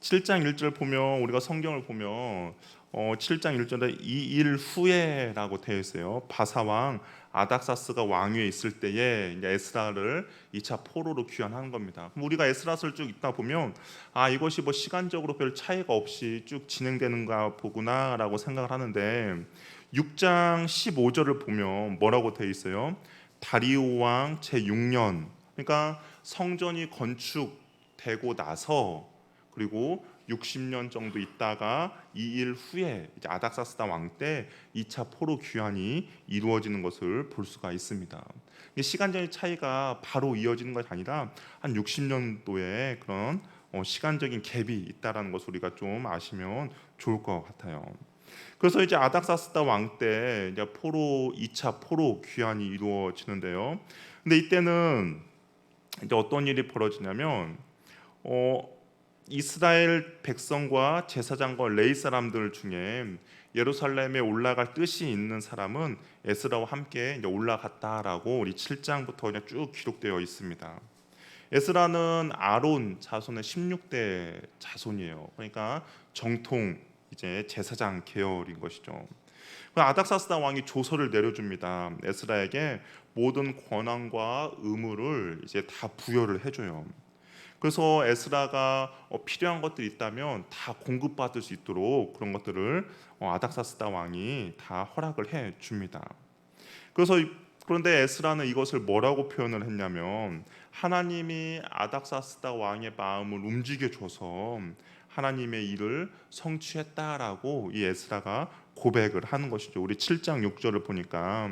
Speaker 1: 7장 1절 보면 우리가 성경을 보면 7장 1절에 이 일 후에라고 되어 있어요. 바사왕 아닥사스가 왕위에 있을 때에 이제 에스라를 2차 포로로 귀환하는 겁니다. 그럼 우리가 에스라서를 쭉 읽다 보면 이것이 뭐 시간적으로 별 차이가 없이 쭉 진행되는가 보구나라고 생각을 하는데 6장 15절을 보면 뭐라고 되어 있어요? 다리오 왕 제6년, 그러니까 성전이 건축되고 나서 그리고 60년 정도 있다가 이 일 후에 이제 아닥사스다 왕 때 2차 포로 귀환이 이루어지는 것을 볼 수가 있습니다. 이게 시간적인 차이가 바로 이어지는 것이 아니라 한 60년도에 그런 시간적인 갭이 있다라는 것을 우리가 좀 아시면 좋을 것 같아요. 그래서 이제 아닥사스다 왕 때 이제 2차 포로 귀환이 이루어지는데요. 근데 이때는 이제 어떤 일이 벌어지냐면 이스라엘 백성과 제사장과 레위 사람들 중에 예루살렘에 올라갈 뜻이 있는 사람은 에스라와 함께 이제 올라갔다라고 우리 7장부터 그냥 쭉 기록되어 있습니다. 에스라는 아론 자손의 16대 자손이에요. 그러니까 정통 이제 제사장 계열인 것이죠. 아닥사스다 왕이 조서를 내려줍니다. 에스라에게 모든 권한과 의무를 이제 다 부여를 해줘요. 그래서 에스라가 필요한 것들이 있다면 다 공급받을 수 있도록 그런 것들을 아닥사스다 왕이 다 허락을 해 줍니다. 그런데 에스라는 이것을 뭐라고 표현을 했냐면 하나님이 아닥사스다 왕의 마음을 움직여 줘서 하나님의 일을 성취했다라고 이 에스라가 고백을 하는 것이죠. 우리 7장 6절을 보니까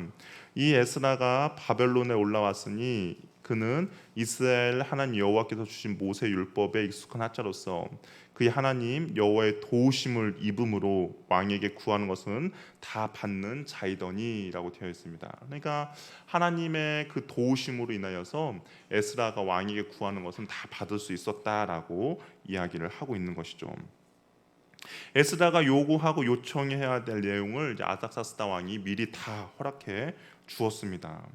Speaker 1: 이 에스라가 바벨론에 올라왔으니 그는 이스라엘 하나님 여호와께서 주신 모세 율법에 익숙한 하자로서 그의 하나님 여호와의 도우심을 입음으로 왕에게 구하는 것은 다 받는 자이더니라고 되어 있습니다. 그러니까 하나님의 그 도우심으로 인하여서 에스라가 왕에게 구하는 것은 다 받을 수 있었다라고 이야기를 하고 있는 것이죠. 에스라가 요구하고 요청해야 될 내용을 이제 아닥사스다 왕이 미리 다 허락해 주었습니다.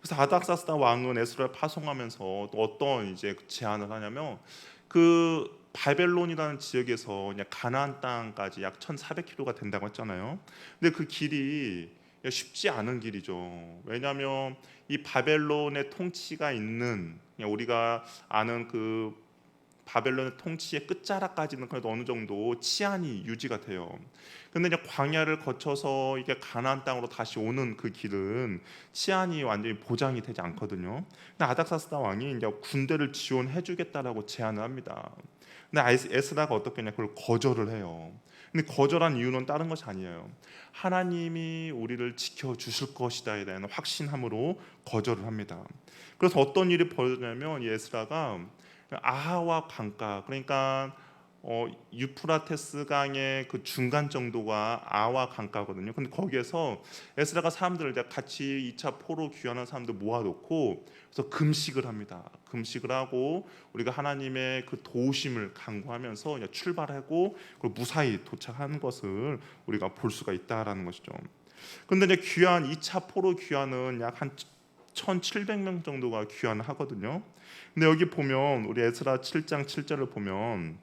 Speaker 1: 그래서 아닥사스다 왕은 에스라를 파송하면서 또 어떤 이제 제안을 하냐면 그 바벨론이라는 지역에서 그냥 가나안 땅까지 약 1,400km가 된다고 했잖아요. 근데 그 길이 쉽지 않은 길이죠. 왜냐하면 이 바벨론의 통치가 있는 그냥 우리가 아는 그 바벨론의 통치의 끝자락까지는 그래도 어느 정도 치안이 유지가 돼요. 근데 이제 광야를 거쳐서 이게 가나안 땅으로 다시 오는 그 길은 치안이 완전히 보장이 되지 않거든요. 근데 아닥사스다 왕이 이제 군대를 지원해주겠다라고 제안을 합니다. 근데 에스라가 어떻게 했냐, 그걸 거절을 해요. 근데 거절한 이유는 다른 것이 아니에요. 하나님이 우리를 지켜주실 것이다에 대한 확신함으로 거절을 합니다. 그래서 어떤 일이 벌어지냐면 이 에스라가 아하와 강가, 그러니까 유프라테스 강의 그 중간 정도가 아와 강가거든요. 근데 거기에서 에스라가 사람들을 같이 2차 포로 귀환한 사람들 모아놓고 그래서 금식을 합니다. 금식을 하고 우리가 하나님의 그 도우심을 간구하면서 출발하고 무사히 도착하는 것을 우리가 볼 수가 있다라는 것이죠. 그런데 이제 귀환 2차 포로 귀환은 약 한 1,700명 정도가 귀환을 하거든요. 근데 여기 보면 우리 에스라 7장 7절을 보면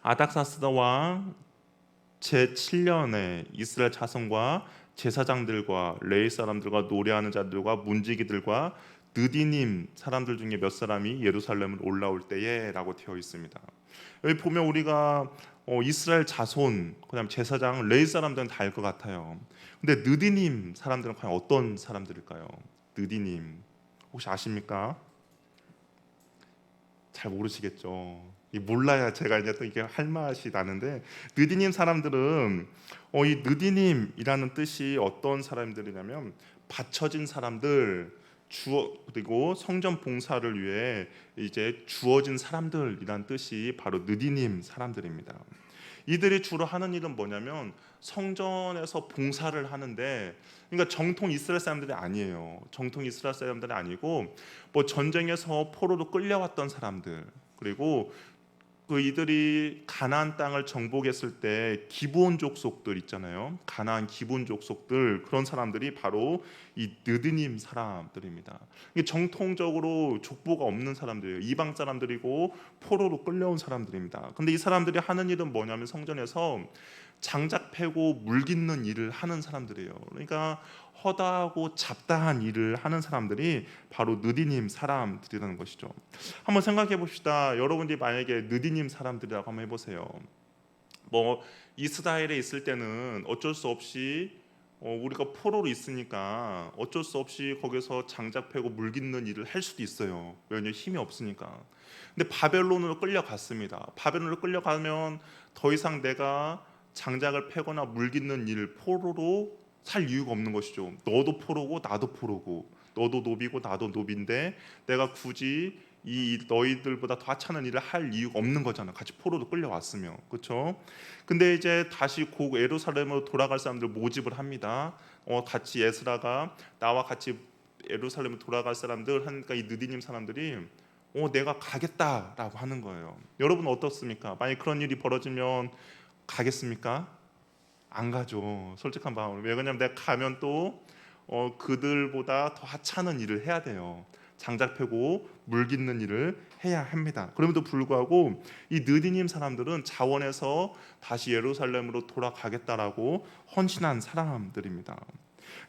Speaker 1: 아닥사스다 왕 제7년에 이스라엘 자손과 제사장들과 레위 사람들과 노래하는 자들과 문지기들과 느디님 사람들 중에 몇 사람이 예루살렘을 올라올 때에라고 되어 있습니다. 여기 보면 우리가 이스라엘 자손, 그다음 제사장, 레위 사람들은 다 알 것 같아요. 근데 느디님 사람들은 과연 어떤 사람들일까요? 느디님 혹시 아십니까? 잘 모르시겠죠. 몰라야 제가 이제 또 이게 할 맛이 나는데 느디님 사람들은 이 느디님이라는 뜻이 어떤 사람들이냐면 바쳐진 사람들, 그리고 성전 봉사를 위해 이제 주어진 사람들이란 뜻이 바로 느디님 사람들입니다. 이들이 주로 하는 일은 뭐냐면 성전에서 봉사를 하는데, 그러니까 정통 이스라엘 사람들이 아니에요. 정통 이스라엘 사람들이 아니고 뭐 전쟁에서 포로로 끌려왔던 사람들, 그리고 이들이 가나안 땅을 정복했을 때 기브온 족속들 있잖아요. 가나안 기브온 족속들, 그런 사람들이 바로 이 느드님 사람들입니다. 이게 정통적으로 족보가 없는 사람들이에요. 이방 사람들이고 포로로 끌려온 사람들입니다. 근데 이 사람들이 하는 일은 뭐냐면 성전에서 장작 패고 물 깃는 일을 하는 사람들이에요. 그러니까 허다하고 잡다한 일을 하는 사람들이 바로 느디님 사람들이라는 것이죠. 한번 생각해 봅시다. 여러분들이 만약에 느디님 사람들이라고 한번 해보세요. 뭐 이스라엘에 있을 때는 어쩔 수 없이 우리가 포로로 있으니까 어쩔 수 없이 거기서 장작 패고 물 깃는 일을 할 수도 있어요. 왜냐하면 힘이 없으니까. 근데 바벨론으로 끌려갔습니다. 바벨론으로 끌려가면 더 이상 내가 장작을 패거나 물 깃는 일, 포로로 살 이유가 없는 것이죠. 너도 포로고 나도 포로고, 너도 노비고 나도 노비인데 내가 굳이 이 너희들보다 더 하찮은 일을 할 이유가 없는 거잖아. 같이 포로로 끌려왔으면, 그렇죠? 근데 이제 다시 곧 예루살렘으로 돌아갈 사람들 모집을 합니다. 같이 에스라가 나와 같이 예루살렘으로 돌아갈 사람들 하니까 이 느디님 사람들이 내가 가겠다라고 하는 거예요. 여러분 어떻습니까? 만약 그런 일이 벌어지면 가겠습니까? 안 가죠. 솔직한 마음으로. 왜냐하면 내가 가면 또 그들보다 더 하찮은 일을 해야 돼요. 장작 패고 물 깃는 일을 해야 합니다. 그럼에도 불구하고 이 느디님 사람들은 자원해서 다시 예루살렘으로 돌아가겠다라고 헌신한 사람들입니다.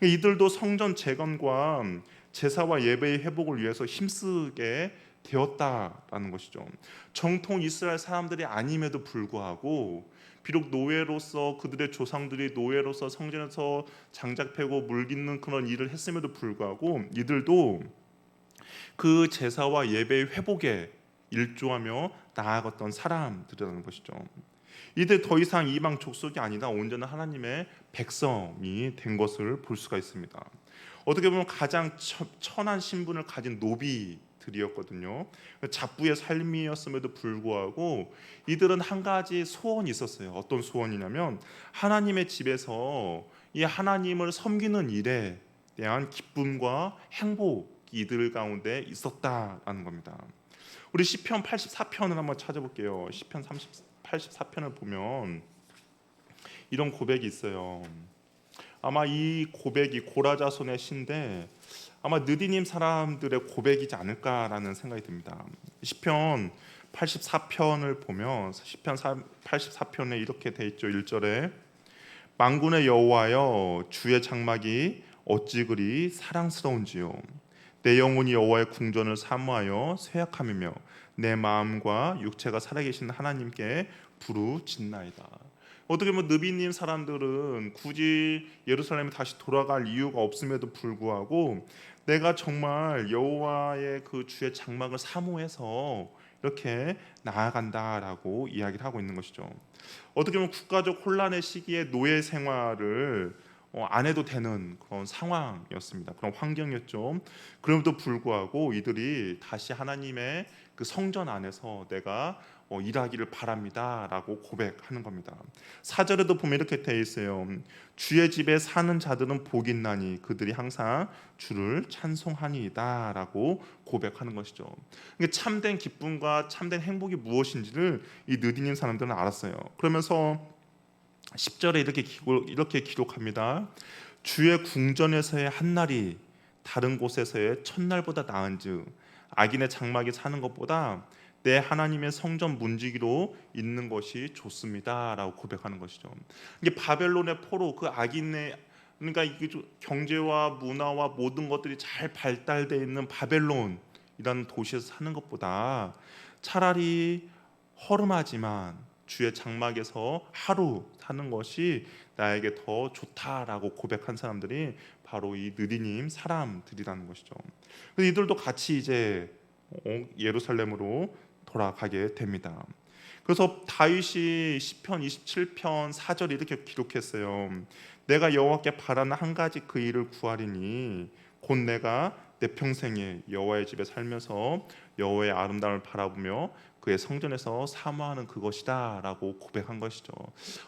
Speaker 1: 이들도 성전 재건과 제사와 예배의 회복을 위해서 힘쓰게 되었다라는 것이죠. 정통 이스라엘 사람들이 아님에도 불구하고 비록 노예로서 그들의 조상들이 노예로서 성전에서 장작 패고 물 깃는 그런 일을 했음에도 불구하고 이들도 그 제사와 예배의 회복에 일조하며 나아갔던 사람들이라는 것이죠. 이들 더 이상 이방 족속이 아니라 온전한 하나님의 백성이 된 것을 볼 수가 있습니다. 어떻게 보면 가장 천한 신분을 가진 노비들이었거든요. 잡부의 삶이었음에도 불구하고 이들은 한 가지 소원이 있었어요. 어떤 소원이냐면 하나님의 집에서 이 하나님을 섬기는 일에 대한 기쁨과 행복 이들 가운데 있었다라는 겁니다. 우리 시편 84편을 한번 찾아볼게요. 시편 84편을 보면 이런 고백이 있어요. 아마 이 고백이 고라자손의 시인데 아마 느디님 사람들의 고백이지 않을까라는 생각이 듭니다. 시편 84편을 보면 시편 84편에 이렇게 돼 있죠. 1절에 만군의 여호와여 주의 장막이 어찌 그리 사랑스러운지요. 내 영혼이 여호와의 궁전을 사모하여 쇠약함이며 내 마음과 육체가 살아계신 하나님께 부르짖나이다. 어떻게 보면 느비님 사람들은 굳이 예루살렘에 다시 돌아갈 이유가 없음에도 불구하고 내가 정말 여호와의 그 주의 장막을 사모해서 이렇게 나아간다라고 이야기를 하고 있는 것이죠. 어떻게 보면 국가적 혼란의 시기에 노예 생활을 안 해도 되는 그런 상황이었습니다. 그런 환경이었죠. 그럼에도 불구하고 이들이 다시 하나님의 그 성전 안에서 내가 일하기를 바랍니다라고 고백하는 겁니다. 4절에도 보면 이렇게 되어 있어요. 주의 집에 사는 자들은 복이 있나니 그들이 항상 주를 찬송하니이다라고 고백하는 것이죠. 참된 기쁨과 참된 행복이 무엇인지를 이 느디님 사람들은 알았어요. 그러면서 10절에 이렇게 기록합니다. 주의 궁전에서의 한날이 다른 곳에서의 첫날보다 나은즉 악인의 장막에 사는 것보다 내 하나님의 성전 문지기로 있는 것이 좋습니다라고 고백하는 것이죠. 이게 바벨론의 포로 그 악인의 그러니까 이게 경제와 문화와 모든 것들이 잘 발달되어 있는 바벨론이라는 도시에서 사는 것보다 차라리 허름하지만 주의 장막에서 하루 사는 것이 나에게 더 좋다라고 고백한 사람들이 바로 이 느디님 사람들이라는 것이죠. 그래서 이들도 같이 이제 예루살렘으로 돌아가게 됩니다. 그래서 다윗이 시편 27편 4절 이렇게 기록했어요. 내가 여호와께 바라는 한 가지 그 일을 구하리니 곧 내가 내 평생에 여호와의 집에 살면서 여호와의 아름다움을 바라보며 그의 성전에서 사모하는 그것이다라고 고백한 것이죠.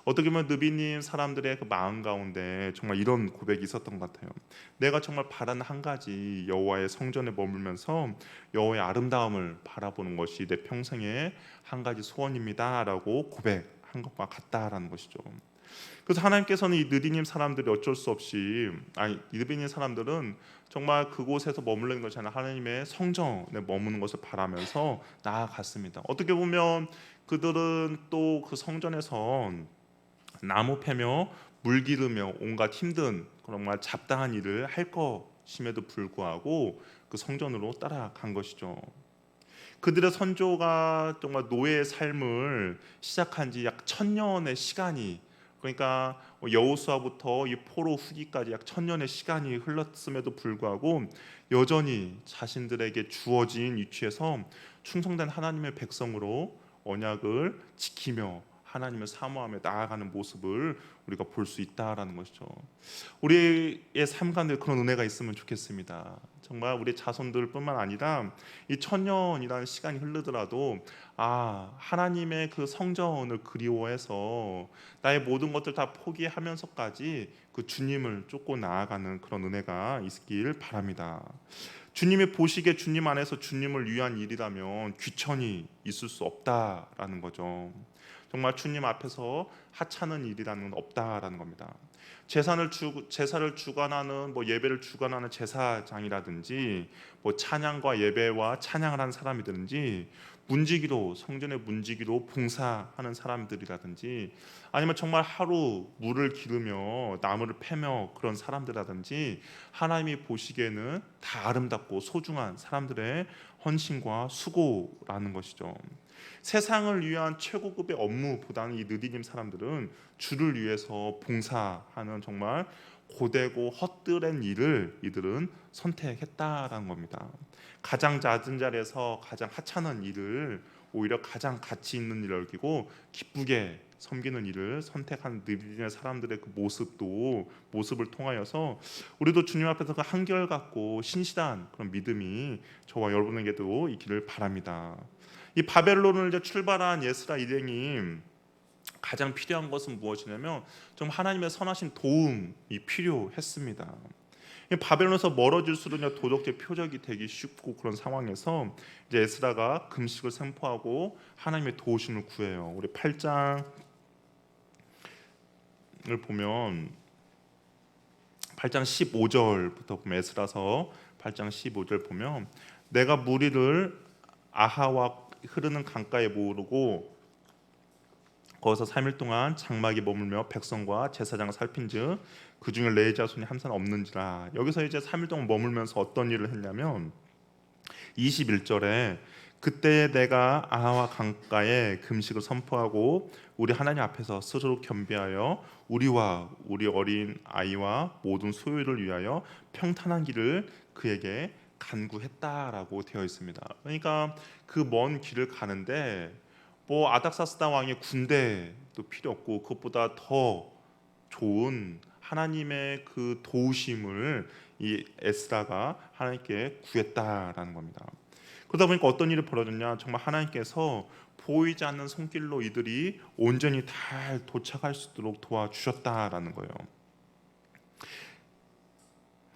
Speaker 1: 어떻게 보면 느비님 사람들의 그 마음 가운데 정말 이런 고백이 있었던 것 같아요. 내가 정말 바라는 한 가지 여호와의 성전에 머물면서 여호와의 아름다움을 바라보는 것이 내 평생의 한 가지 소원입니다라고 고백한 것과 같다라는 것이죠. 그래서 하나님께서는 이 느디님 사람들이 어쩔 수 없이 느디님 사람들은 정말 그곳에서 머무르는 것이 아니라 하나님의 성전에 머무는 것을 바라면서 나아갔습니다. 어떻게 보면 그들은 또 그 성전에서 나무 패며 물 기르며 온갖 힘든 정말 잡다한 일을 할 것임에도 불구하고 그 성전으로 따라간 것이죠. 그들의 선조가 정말 노예의 삶을 시작한 지 약 1000년의 시간이 그러니까 여호수아부터 이 포로 후기까지 약 1000년의 시간이 흘렀음에도 불구하고 여전히 자신들에게 주어진 위치에서 충성된 하나님의 백성으로 언약을 지키며 하나님을 사모하며 나아가는 모습을 우리가 볼 수 있다라는 것이죠. 우리의 삶 가운데 그런 은혜가 있으면 좋겠습니다. 정말 우리 자손들뿐만 아니라 이 1000년이라는 시간이 흐르더라도 하나님의 그 성전을 그리워해서 나의 모든 것들 다 포기하면서까지 그 주님을 쫓고 나아가는 그런 은혜가 있길 바랍니다. 주님이 보시기에 주님 안에서 주님을 위한 일이라면 귀천이 있을 수 없다라는 거죠. 정말 주님 앞에서 하찮은 일이라는 건 없다라는 겁니다. 제사를 주관하는 예배를 주관하는 제사장이라든지 찬양과 예배와 찬양을 하는 사람이든지 성전의 문지기로 봉사하는 사람들이라든지 아니면 정말 하루 물을 기르며 나무를 패며 그런 사람들이라든지 하나님이 보시기에는 다 아름답고 소중한 사람들의 헌신과 수고라는 것이죠. 세상을 위한 최고급의 업무보다는 이 느디님 사람들은 주를 위해서 봉사하는 정말 고되고 헛되는 일을 이들은 선택했다라는 겁니다. 가장 낮은 자리에서 가장 하찮은 일을 오히려 가장 가치 있는 일을 여기고 기쁘게 섬기는 일을 선택한 느디님의 사람들의 그 모습을 통하여서 우리도 주님 앞에서 그 한결같고 신실한 그런 믿음이 저와 여러분에게도 있기를 바랍니다. 이 바벨론을 이제 출발한 에스라 일행이 가장 필요한 것은 무엇이냐면 좀 하나님의 선하신 도움이 필요했습니다. 바벨론에서 멀어질수록 도덕적 표적이 되기 쉽고 그런 상황에서 이제 에스라가 금식을 선포하고 하나님의 도우심을 구해요. 우리 8장을 보면 8장 15절부터 보면 에스라서 8장 15절 보면 내가 무리를 아하와 흐르는 강가에 모으고 거기서 3일 동안 장막에 머물며 백성과 제사장을 살핀즉 그 중에 레위 자손이 한 사람 없는지라. 여기서 이제 3일 동안 머물면서 어떤 일을 했냐면 21절에 그때 내가 아하와 강가에 금식을 선포하고 우리 하나님 앞에서 스스로 겸비하여 우리와 우리 어린 아이와 모든 소유를 위하여 평탄한 길을 그에게 간구했다라고 되어 있습니다. 그러니까 그 먼 길을 가는데 아닥사스다 왕의 군대도 필요 없고 그것보다 더 좋은 하나님의 그 도우심을 이 에스라가 하나님께 구했다라는 겁니다. 그러다 보니까 어떤 일이 벌어졌냐? 정말 하나님께서 보이지 않는 손길로 이들이 온전히 잘 도착할 수 있도록 도와주셨다라는 거예요.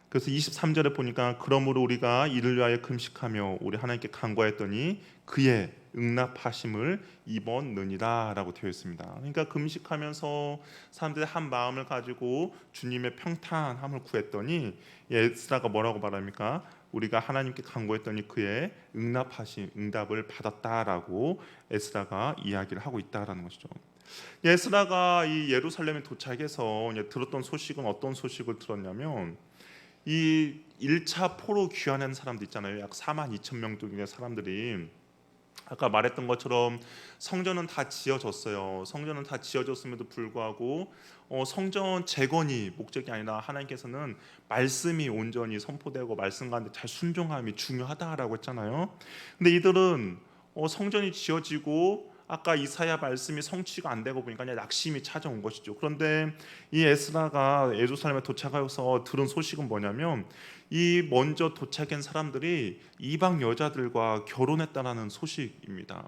Speaker 1: 그래서 23절에 보니까 그러므로 우리가 이를 위하여 금식하며 우리 하나님께 간구하였더니 그의 응답하심을 입었느니라 라고 되어 있습니다. 그러니까 금식하면서 사람들이 한 마음을 가지고 주님의 평탄함을 구했더니 에스라가 뭐라고 말합니까? 우리가 하나님께 간구했더니 그의 응답을 받았다라고 에스라가 이야기를 하고 있다라는 것이죠. 에스라가 이 예루살렘에 도착해서 들었던 소식은 어떤 소식을 들었냐면 이 1차 포로 귀환한 사람들 있잖아요. 약 42,000명 정도의 사람들이 아까 말했던 것처럼 성전은 다 지어졌어요. 성전은 다 지어졌음에도 불구하고 성전 재건이 목적이 아니라 하나님께서는 말씀이 온전히 선포되고 말씀 가운데 잘 순종함이 중요하다라고 했잖아요. 근데 이들은 성전이 지어지고 아까 이사야 말씀이 성취가 안 되고 보니까 낙심이 찾아온 것이죠. 그런데 이 에스라가 예루살렘에 도착하여서 들은 소식은 뭐냐면 이 먼저 도착한 사람들이 이방 여자들과 결혼했다라는 소식입니다.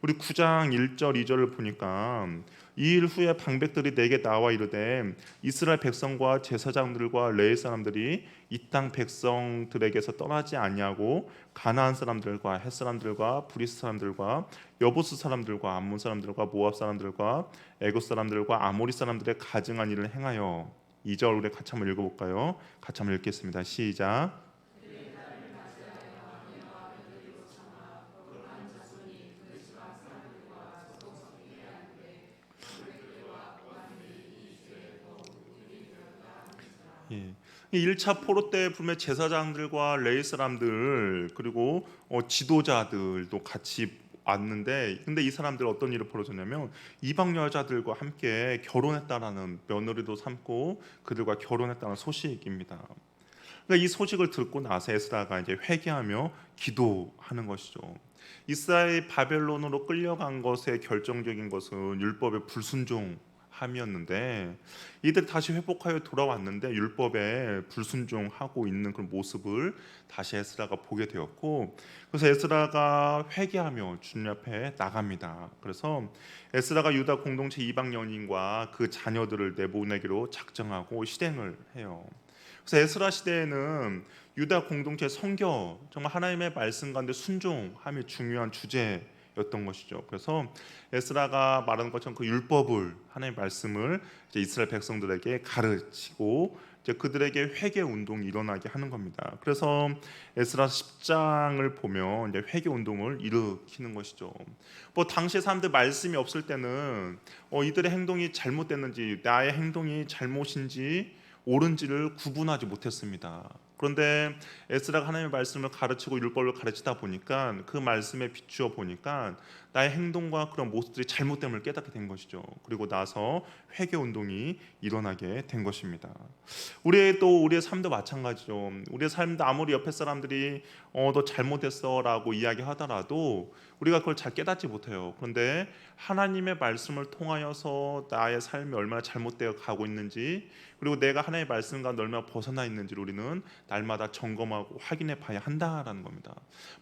Speaker 1: 우리 9장 1절 2절을 보니까 이 일 후에 방백들이 내게 나와 이르되 이스라엘 백성과 제사장들과 레위 사람들이 이 땅 백성들에게서 떠나지 아니하고 가나안 사람들과 헷 사람들과 브리스 사람들과 여부스 사람들과 암몬 사람들과 모압 사람들과 애굽 사람들과 아모리 사람들의 가증한 일을 행하여 2절 우리 같이 한번 읽어볼까요? 같이 한번 읽겠습니다. 시작. 예. 1차 포로 때 보면 제사장들과 레위 사람들 그리고 지도자들도 같이 왔는데, 근데 이 사람들 어떤 일이 벌어졌냐면 이방 여자들과 함께 결혼했다라는, 며느리도 삼고 그들과 결혼했다는 소식입니다. 그러니까 이 소식을 듣고 나서 에스라가 이제 회개하며 기도하는 것이죠. 이스라엘 바벨론으로 끌려간 것의 결정적인 것은 율법의 불순종함이었는데, 이들이 다시 회복하여 돌아왔는데 율법에 불순종하고 있는 그런 모습을 다시 에스라가 보게 되었고, 그래서 에스라가 회개하며 주님 앞에 나갑니다. 그래서 에스라가 유다 공동체 이방 연인과 그 자녀들을 내보내기로 작정하고 실행을 해요. 그래서 에스라 시대에는 유다 공동체 성교, 정말 하나님의 말씀 가운데 순종함이 중요한 주제였던 것이죠. 그래서 에스라가 말하는 것처럼 그 율법을, 하나님의 말씀을 이제 이스라엘 백성들에게 가르치고 이제 그들에게 회개 운동이 일어나게 하는 겁니다. 그래서 에스라 10장을 보면 이제 회개 운동을 일으키는 것이죠. 뭐 당시 사람들 말씀이 없을 때는 이들의 행동이 잘못됐는지, 나의 행동이 잘못인지 옳은지를 구분하지 못했습니다. 그런데 에스라가 하나님의 말씀을 가르치고 율법을 가르치다 보니까 그 말씀에 비추어 보니까 나의 행동과 그런 모습들이 잘못됨을 깨닫게 된 것이죠. 그리고 나서 회개 운동이 일어나게 된 것입니다. 우리의 삶도 마찬가지죠. 우리의 삶도 아무리 옆에 사람들이 너 잘못했어라고 이야기하더라도 우리가 그걸 잘 깨닫지 못해요. 그런데 하나님의 말씀을 통하여서 나의 삶이 얼마나 잘못되어 가고 있는지, 그리고 내가 하나님의 말씀 가운데 얼마나 벗어나 있는지를 우리는 날마다 점검하고 확인해 봐야 한다라는 겁니다.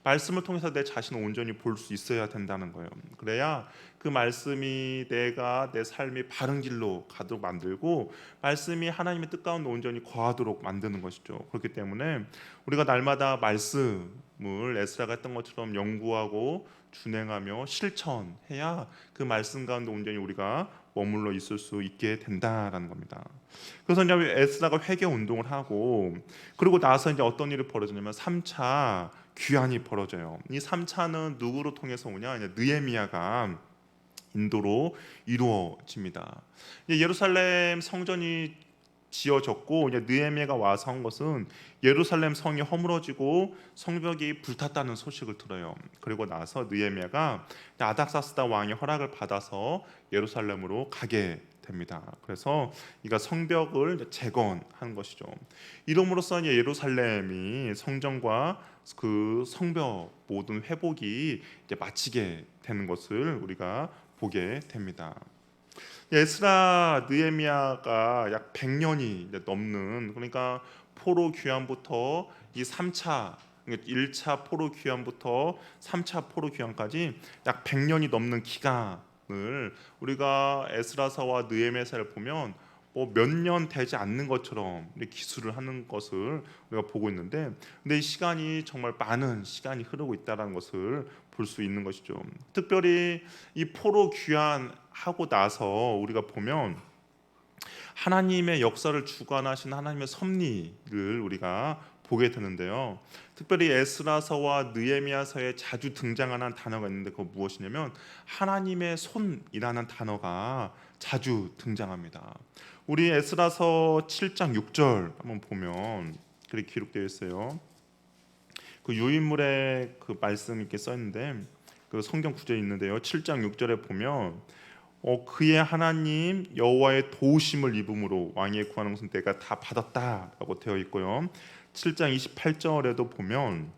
Speaker 1: 말씀을 통해서 내 자신을 온전히 볼 수 있어야 된다는 거예요. 그래야 그 말씀이 내가 내 삶이 바른 길로 가도록 만들고, 말씀이 하나님의 뜻 가운데 온전히 거하도록 만드는 것이죠. 그렇기 때문에 우리가 날마다 말씀을 에스라가 했던 것처럼 연구하고 준행하며 실천해야 그 말씀 가운데 온전히 우리가 머물러 있을 수 있게 된다라는 겁니다. 그래서 이제 에스라가 회개 운동을 하고, 그리고 나서 이제 어떤 일이 벌어지냐면 3차 귀환이 벌어져요. 이 3차는 누구로 통해서 오냐? 느헤미야가 인도로 이루어집니다. 예루살렘 성전이 지어졌고, 이제 느헤미야가 와서 한 것은 예루살렘 성이 허물어지고 성벽이 불탔다는 소식을 들어요. 그리고 나서 느헤미야가 아닥사스다 왕의 허락을 받아서 예루살렘으로 가게 됩니다. 그래서 이가 성벽을 재건한 것이죠. 이름으로써 예루살렘이 성전과 그 성벽 모든 회복이 이제 마치게 되는 것을 우리가 보게 됩니다. 에스라, 느헤미야가 약 100년이 넘는, 그러니까 포로 귀환부터 이 3차, 1차 포로 귀환부터 3차 포로 귀환까지 약 100년이 넘는 기간을 우리가 에스라서와 느헤미야서를 보면 몇 년 되지 않는 것처럼 기술을 하는 것을 우리가 보고 있는데, 근데 이 시간이 정말 많은 시간이 흐르고 있다는 것을 볼 수 있는 것이죠. 특별히 이 포로 귀환하고 나서 우리가 보면 하나님의 역사를 주관하신 하나님의 섭리를 우리가 보게 되는데요. 특별히 에스라서와 느헤미야서에 자주 등장하는 단어가 있는데, 그거 무엇이냐면 하나님의 손이라는 단어가 자주 등장합니다. 우리 에스라서 7장 6절 한번 보면 그렇게 기록되어 있어요. 그 유인물에 그 말씀 이렇게 써 있는데, 그 성경 구절이 있는데요. 7장 6절에 보면 그의 하나님 여호와의 도우심을 입음으로 왕의 구하는 것은 내가 다 받았다라고 되어 있고요. 7장 28절에도 보면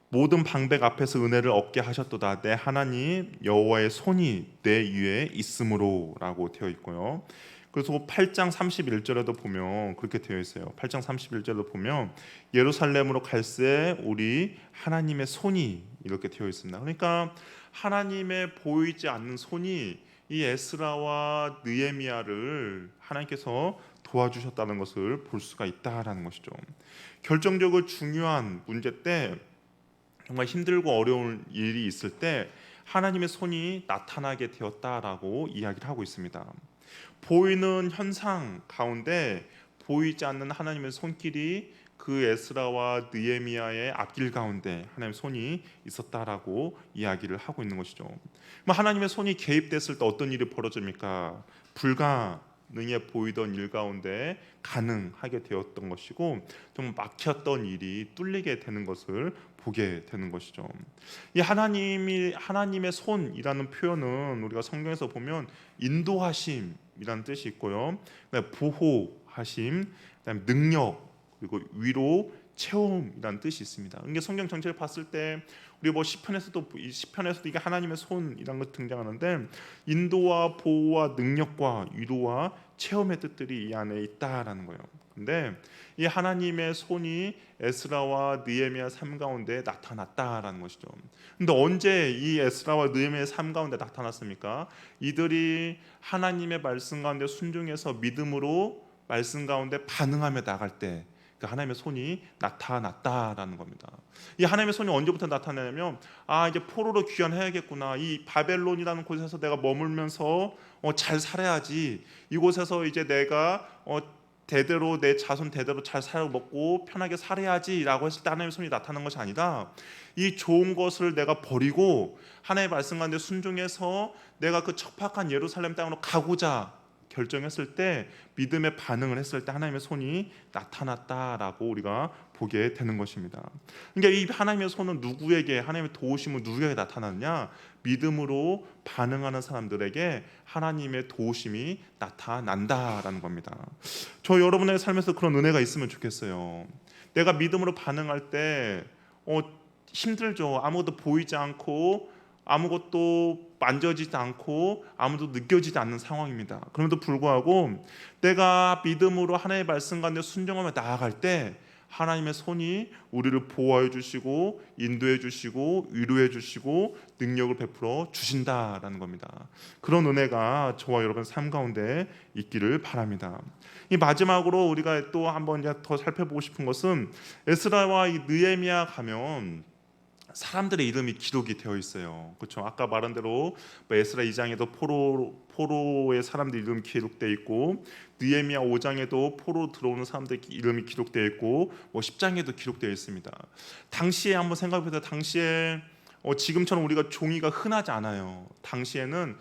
Speaker 1: 모든 방백 앞에서 은혜를 얻게 하셨도다. 내 하나님 여호와의 손이 내 위에 있으므로라고 되어 있고요. 그래서 8장 31절에도 보면 그렇게 되어 있어요. 8장 31절에도 보면 예루살렘으로 갈새 우리 하나님의 손이 이렇게 되어 있습니다. 그러니까 하나님의 보이지 않는 손이 이 에스라와 느헤미야를 하나님께서 도와주셨다는 것을 볼 수가 있다라는 것이죠. 결정적으로 중요한 문제 때, 정말 힘들고 어려운 일이 있을 때 하나님의 손이 나타나게 되었다라고 이야기를 하고 있습니다. 보이는 현상 가운데 보이지 않는 하나님의 손길이 그 에스라와 느헤미야의 앞길 가운데 하나님의 손이 있었다라고 이야기를 하고 있는 것이죠. 하나님의 손이 개입됐을 때 어떤 일이 벌어집니까? 불과 불가능해 보이던 일 가운데 가능하게 되었던 것이고, 좀 막혔던 일이 뚫리게 되는 것을 보게 되는 것이죠. 이 하나님의 손이라는 표현은 우리가 성경에서 보면 인도하심이라는 뜻이 있고요, 그다음에 보호하심, 그다음에 능력, 그리고 위로, 체험이라는 뜻이 있습니다. 이게 성경 전체를 봤을 때 우리 뭐 시편에서도 이게 하나님의 손이라는 것 등장하는데, 인도와 보호와 능력과 위로와 체험의 뜻들이 이 안에 있다라는 거예요. 근데 이 하나님의 손이 에스라와 느헤미야 삶 가운데 나타났다라는 것이죠. 근데 언제 이 에스라와 느헤미야의 삶 가운데 나타났습니까? 이들이 하나님의 말씀 가운데 순종해서 믿음으로 말씀 가운데 반응하며 나갈 때 그 하나님의 손이 나타났다라는 겁니다. 이 하나님의 손이 언제부터 나타나냐면, 이제 포로로 귀환해야겠구나, 이 바벨론이라는 곳에서 내가 머물면서 잘 살아야지, 이곳에서 이제 내가 대대로 내 자손 대대로 잘 살아 먹고 편하게 살아야지라고 했을 때 하나님의 손이 나타나는 것이 아니라, 이 좋은 것을 내가 버리고 하나님의 말씀 가운데 순종해서 내가 그 척박한 예루살렘 땅으로 가고자 결정했을 때, 믿음의 반응을 했을 때 하나님의 손이 나타났다라고 우리가 보게 되는 것입니다. 그러니까 이 하나님의 손은 누구에게, 하나님의 도우심은 누구에게 나타났냐? 믿음으로 반응하는 사람들에게 하나님의 도우심이 나타난다라는 겁니다. 저 여러분의 삶에서 그런 은혜가 있으면 좋겠어요. 내가 믿음으로 반응할 때 힘들죠. 아무것도 보이지 않고 아무것도 만져지지 않고 아무도 느껴지지 않는 상황입니다. 그럼에도 불구하고 내가 믿음으로 하나님의 말씀 가운데 순종하며 나아갈 때 하나님의 손이 우리를 보호해 주시고 인도해 주시고 위로해 주시고 능력을 베풀어 주신다라는 겁니다. 그런 은혜가 저와 여러분 삶 가운데 있기를 바랍니다. 이 마지막으로 우리가 또 한번 더 살펴보고 싶은 것은, 에스라와 이 느헤미야 가면 사람들의 이름이 기록이 되어 있어요. 그렇죠? 아까 말한 대로 에스라 2장에도 포로의 사람들 이름 기록되어 있고, 느헤미야 5장에도 포로 들어오는 사람들 이름이 기록되어 있고, 10장에도 기록되어 있습니다. 당시에 한번 생각해보세요. 당시에 지금처럼 우리가 종이가 흔하지 않아요. 당시에는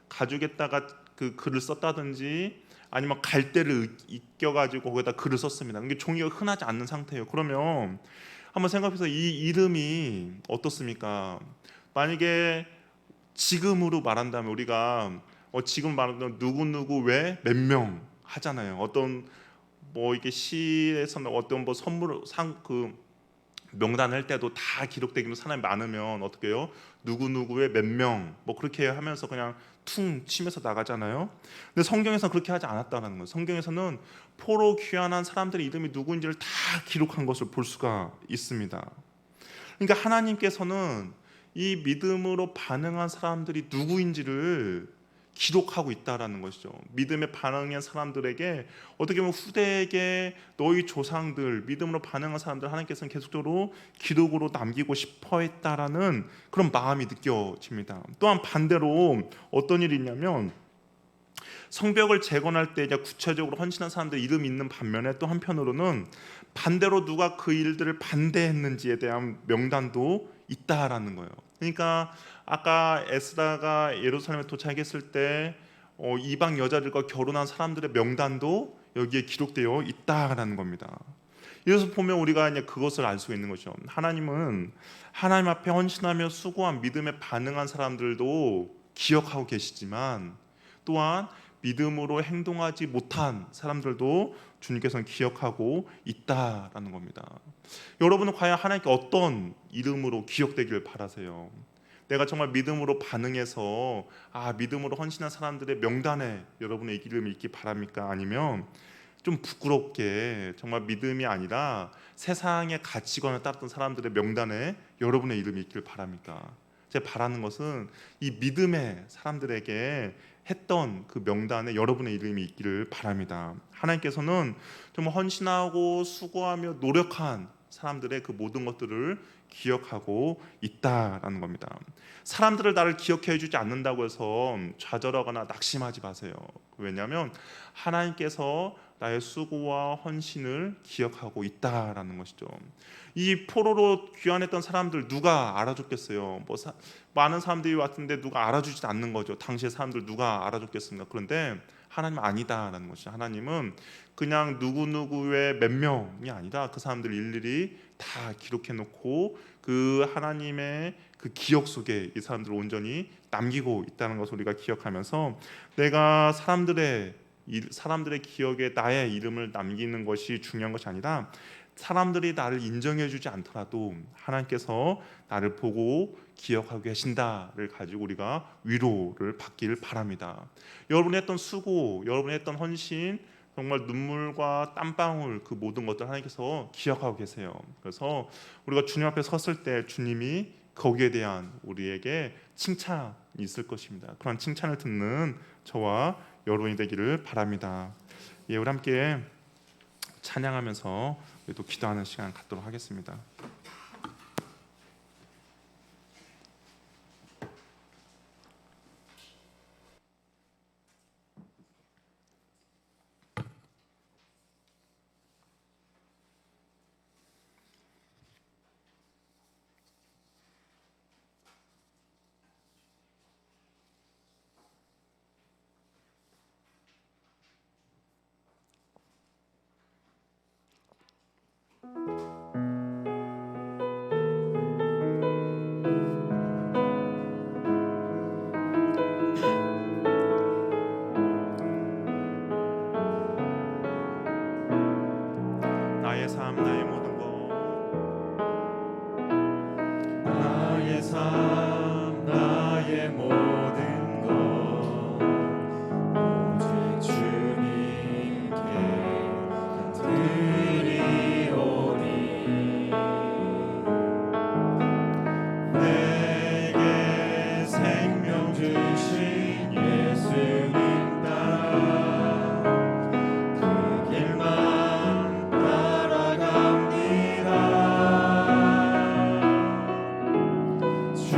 Speaker 1: 가죽에다가 그 글을 썼다든지 아니면 갈대를 익혀가지고 거기다 글을 썼습니다. 이게 종이가 흔하지 않는 상태예요. 그러면 한번 생각해서 이 이름이 어떻습니까? 만약에 지금으로 말한다면 우리가 지금 말하면 누구 왜 몇 명 하잖아요. 어떤 이게 시에서는 어떤 선물 그 명단 할 때도 다 기록되기로 사람이 많으면 어떻게 해요? 누구의 몇 명 그렇게 하면서 그냥 퉁 치면서 나가잖아요. 근데 성경에서는 그렇게 하지 않았다는 거예요. 성경에서는 포로 귀환한 사람들의 이름이 누구인지를 다 기록한 것을 볼 수가 있습니다. 그러니까 하나님께서는 이 믿음으로 반응한 사람들이 누구인지를 기록하고 있다라는 것이죠. 믿음에 반응한 사람들에게, 어떻게 보면 후대에게 너희 조상들, 믿음으로 반응한 사람들 하나님께서는 계속적으로 기록으로 남기고 싶어 했다라는 그런 마음이 느껴집니다. 또한 반대로 어떤 일이 있냐면, 성벽을 재건할 때 이제 구체적으로 헌신한 사람들 이름이 있는 반면에, 또 한편으로는 반대로 누가 그 일들을 반대했는지에 대한 명단도 있다라는 거예요. 그러니까 아까 에스라가 예루살렘에 도착했을 때 이방 여자들과 결혼한 사람들의 명단도 여기에 기록되어 있다라는 겁니다. 이래서 보면 우리가 이제 그것을 알 수가 있는 거죠. 하나님은 하나님 앞에 헌신하며 수고한 믿음에 반응한 사람들도 기억하고 계시지만, 또한 믿음으로 행동하지 못한 사람들도 주님께서는 기억하고 있다라는 겁니다. 여러분은 과연 하나님께 어떤 이름으로 기억되기를 바라세요? 내가 정말 믿음으로 반응해서 믿음으로 헌신한 사람들의 명단에 여러분의 이름이 있기 바랍니까? 아니면 좀 부끄럽게 정말 믿음이 아니라 세상의 가치관을 따랐던 사람들의 명단에 여러분의 이름이 있길 바랍니까? 제가 바라는 것은 이 믿음의 사람들에게 했던 그 명단에 여러분의 이름이 있기를 바랍니다. 하나님께서는 정말 헌신하고 수고하며 노력한 사람들의 그 모든 것들을 기억하고 있다라는 겁니다. 사람들을 나를 기억해 주지 않는다고 해서 좌절하거나 낙심하지 마세요. 왜냐하면 하나님께서 나의 수고와 헌신을 기억하고 있다라는 것이죠. 이 포로로 귀환했던 사람들 누가 알아줬겠어요? 많은 사람들이 왔는데 누가 알아주지 않는 거죠. 당시의 사람들 누가 알아줬겠습니까? 그런데 하나님은 아니다라는 것이죠. 하나님은 그냥 누구누구의 몇 명이 아니라 그 사람들 일일이 다 기록해 놓고 그 하나님의 그 기억 속에 이 사람들을 온전히 남기고 있다는 것을 우리가 기억하면서 내가 사람들의 기억에 나의 이름을 남기는 것이 중요한 것이 아니라 사람들이 나를 인정해 주지 않더라도 하나님께서 나를 보고 기억하고 계신다를 가지고 우리가 위로를 받기를 바랍니다. 여러분이 했던 수고, 여러분이 했던 헌신, 정말 눈물과 땀방울 그 모든 것들 하나님께서 기억하고 계세요. 그래서 우리가 주님 앞에 섰을 때 주님이 거기에 대한 우리에게 칭찬이 있을 것입니다. 그런 칭찬을 듣는 저와 여러분이 되기를 바랍니다. 예, 우리 함께 찬양하면서 또 기도하는 시간 갖도록 하겠습니다. 나의 삶, 나의 모든 것, 나의 삶, 나의 모든 것 오직 주님께 드리오니 내게 생명 주신 예수님 따라 그 길만 따라갑니다. 주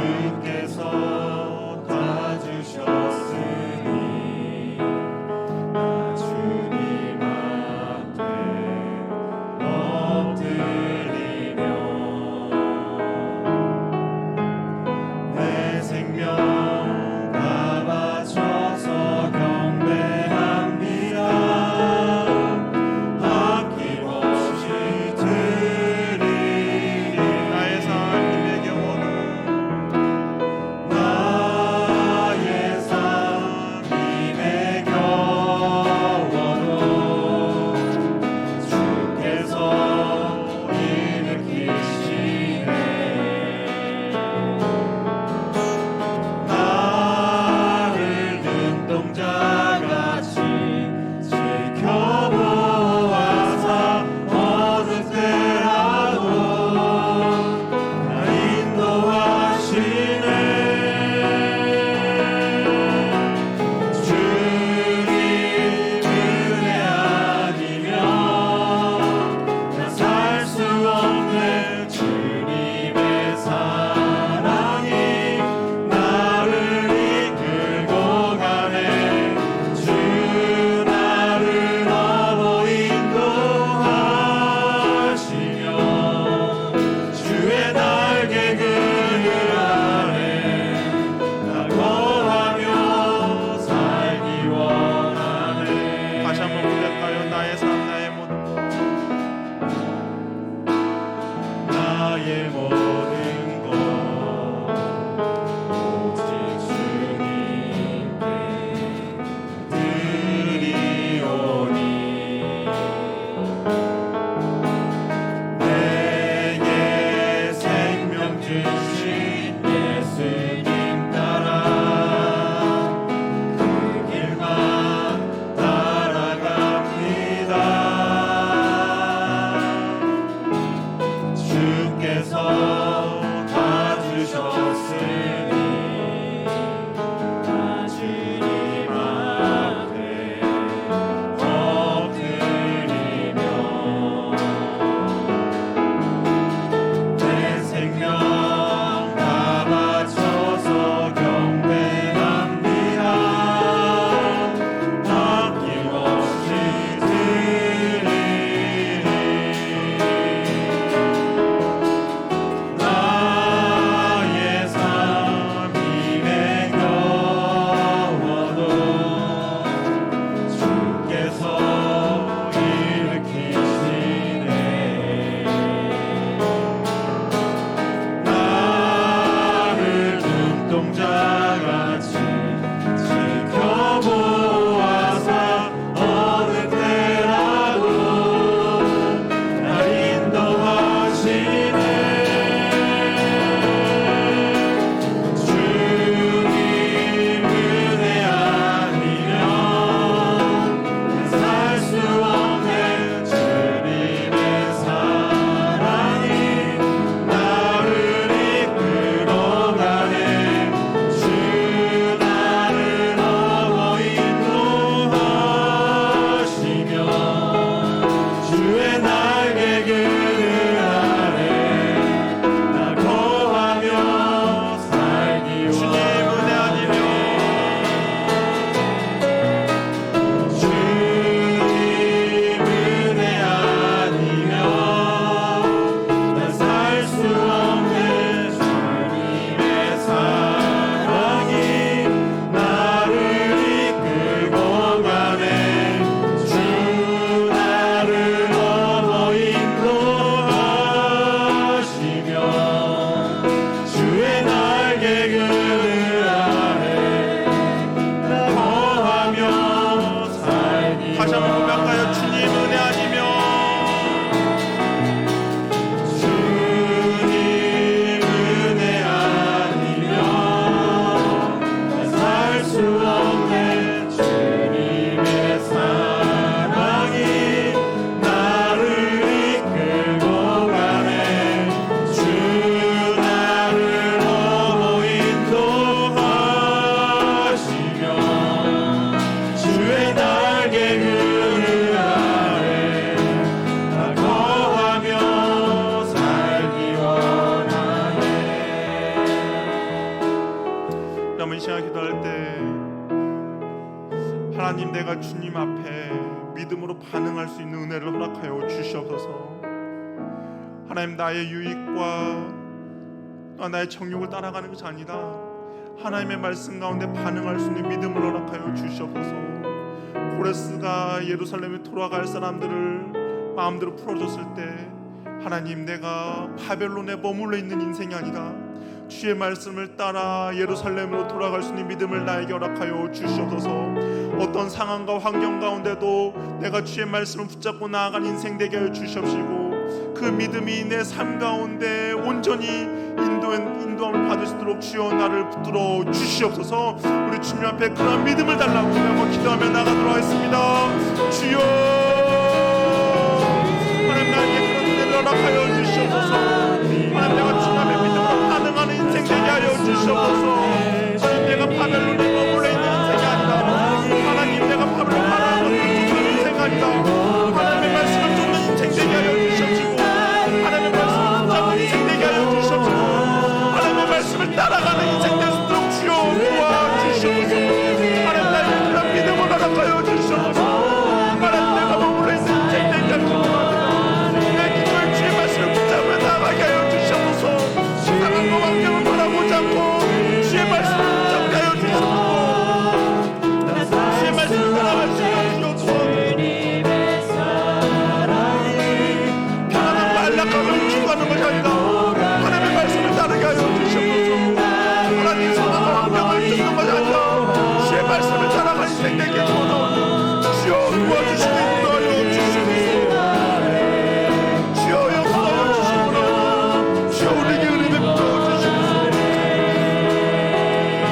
Speaker 1: 이 시간 기도할 때 하나님, 내가 주님 앞에 믿음으로 반응할 수 있는 은혜를 허락하여 주시옵소서. 하나님, 나의 유익과 나의 정욕을 따라가는 것이 아니라 하나님의 말씀 가운데 반응할 수 있는 믿음을 허락하여 주시옵소서. 고레스가 예루살렘에 돌아갈 사람들을 마음대로 풀어줬을 때 하나님, 내가 바벨론에 머물러 있는 인생이 아니라 주의 말씀을 따라 예루살렘으로 돌아갈 수 있는 믿음을 나에게 허락하여 주시옵소서. 어떤 상황과 환경 가운데도 내가 주의 말씀을 붙잡고 나아간 인생 되게 하여 주시옵시고, 그 믿음이 내 삶 가운데 온전히 인도함을 받을 수 있도록 주여 나를 붙들어 주시옵소서. 우리 주님 앞에 그런 믿음을 달라고 한번 기도하며 나가도록 하겠습니다. 주여, 하나님, 나에게 그런 은혜를 허락하여 주시옵소서. 하나님, 내가 주님 앞에 믿음으로 반응하는 인생 되게 하여 주시옵소서. 하나님, 내가 바벨론에 머물러 있는 인생이 아니라 하나님, 내가 바벨론 바라보는 인생이 아니라 하나님의 말씀을 쫓는 인생 되게 하여 주시옵시고, 하나님의 말씀을 붙잡는 인생 되게 하여 주시옵시고, 하나님의 말씀을 따라가는 인생 될 수 있도록 주여 도와주시옵소서. 하나님, 나에게 그런 믿음을 허락하여 주시옵소서. 하나님, 내가 머물러 있는 인생 되게 하여 주시옵소서. 내 기도에 주의 말씀을 붙잡아 나가게 하여 주시옵소서. 상황과 환경을 바라보지 않고 주의 말씀을 붙잡게 하여 주시옵소서. 주의 말씀을 따라갈 수 있도록 주여 편안함과 안락함을 추구하는 것이 아니라 하나님의 말씀을 따르게 하여 주시옵소서. 하나님, 상황과 환경을 듣는 것이 아니라 주의 말씀을 따라가는 인생 되게 원하오니 주여 도와주시고 인도하여 주시옵소서. 주여 역사하여 주시옵소서. 주여 우리에게 은혜 베풀어 주시옵소서.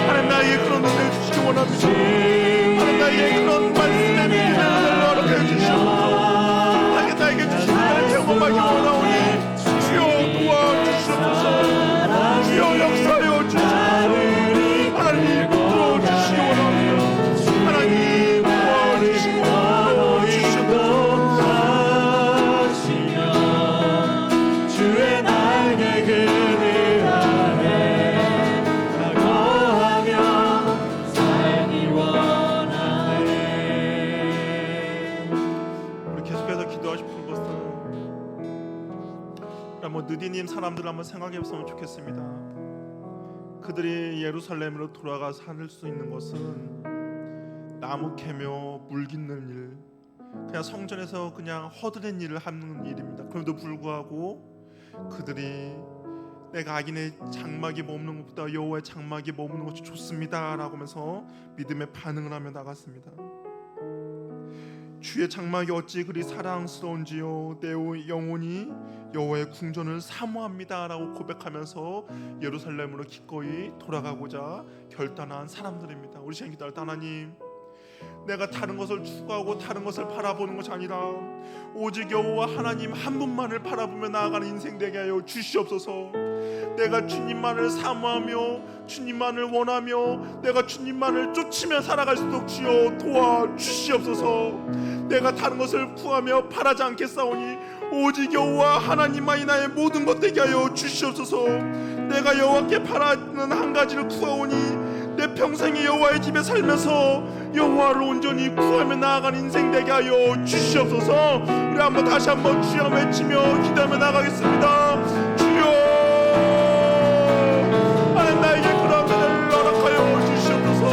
Speaker 1: 하나님, 나에게 그런 은혜를 주시기 원합니다. 하나님, 나에게 그런 말씀의 믿음의 은혜를 허락해 주시옵소서. 하나님, 나에게 주신 은혜를 경험하기 원하오니 주여 도와주시옵소서. 주여 역사하여 주시옵소서. 하나님, 붙들어 주시기 원합니다. 하나님, 도와주시고 주시옵소서.
Speaker 4: 주의 날개 그늘 아래 거하며 살기 원하네.
Speaker 1: 우리 계속해서 기도하고 싶은 것은 느디님 사람들을 한번 생각해 보면 좋겠습니다. 그들이 예루살렘으로 돌아가 살 수 있는 것은 나무 캐며 물 깃는 일, 그냥 성전에서 그냥 허드렛 일을 하는 일입니다. 그럼에도 불구하고 그들이 내가 악인의 장막에 머무는 것보다 여호와의 장막에 머무는 것이 좋습니다 라고 하면서 믿음의 반응을 하며 나갔습니다. 주의 장막이 어찌 그리 사랑스러운지요, 내 영혼이 여호와의 궁전을 사모합니다 라고 고백하면서 예루살렘으로 기꺼이 돌아가고자 결단한 사람들입니다. 우리 시간 기도할 때 하나님, 내가 다른 것을 추구하고 다른 것을 바라보는 것이 아니라 오직 여호와 하나님 한 분만을 바라보며 나아가는 인생 되게 하여 주시옵소서. 내가 주님만을 사모하며 주님만을 원하며 내가 주님만을 쫓으며 살아갈 수 있도록 주여 도와주시옵소서. 내가 다른 것을 구하며 바라지 않겠사오니 오직 여호와 하나님만이 나의 모든 것 되게 하여 주시옵소서. 내가 여호와께 바라는 한 가지를 구하오니 내 평생에 여호와의 집에 살면서 여호와를 온전히 구하며 나아가는 인생 되게 하여 주시옵소서. 우리 한번 다시 한번 주여 외치며 기도하며 나가겠습니다. 주여, 하나님, 나에게 그런 은혜를 허락하여 주시옵소서.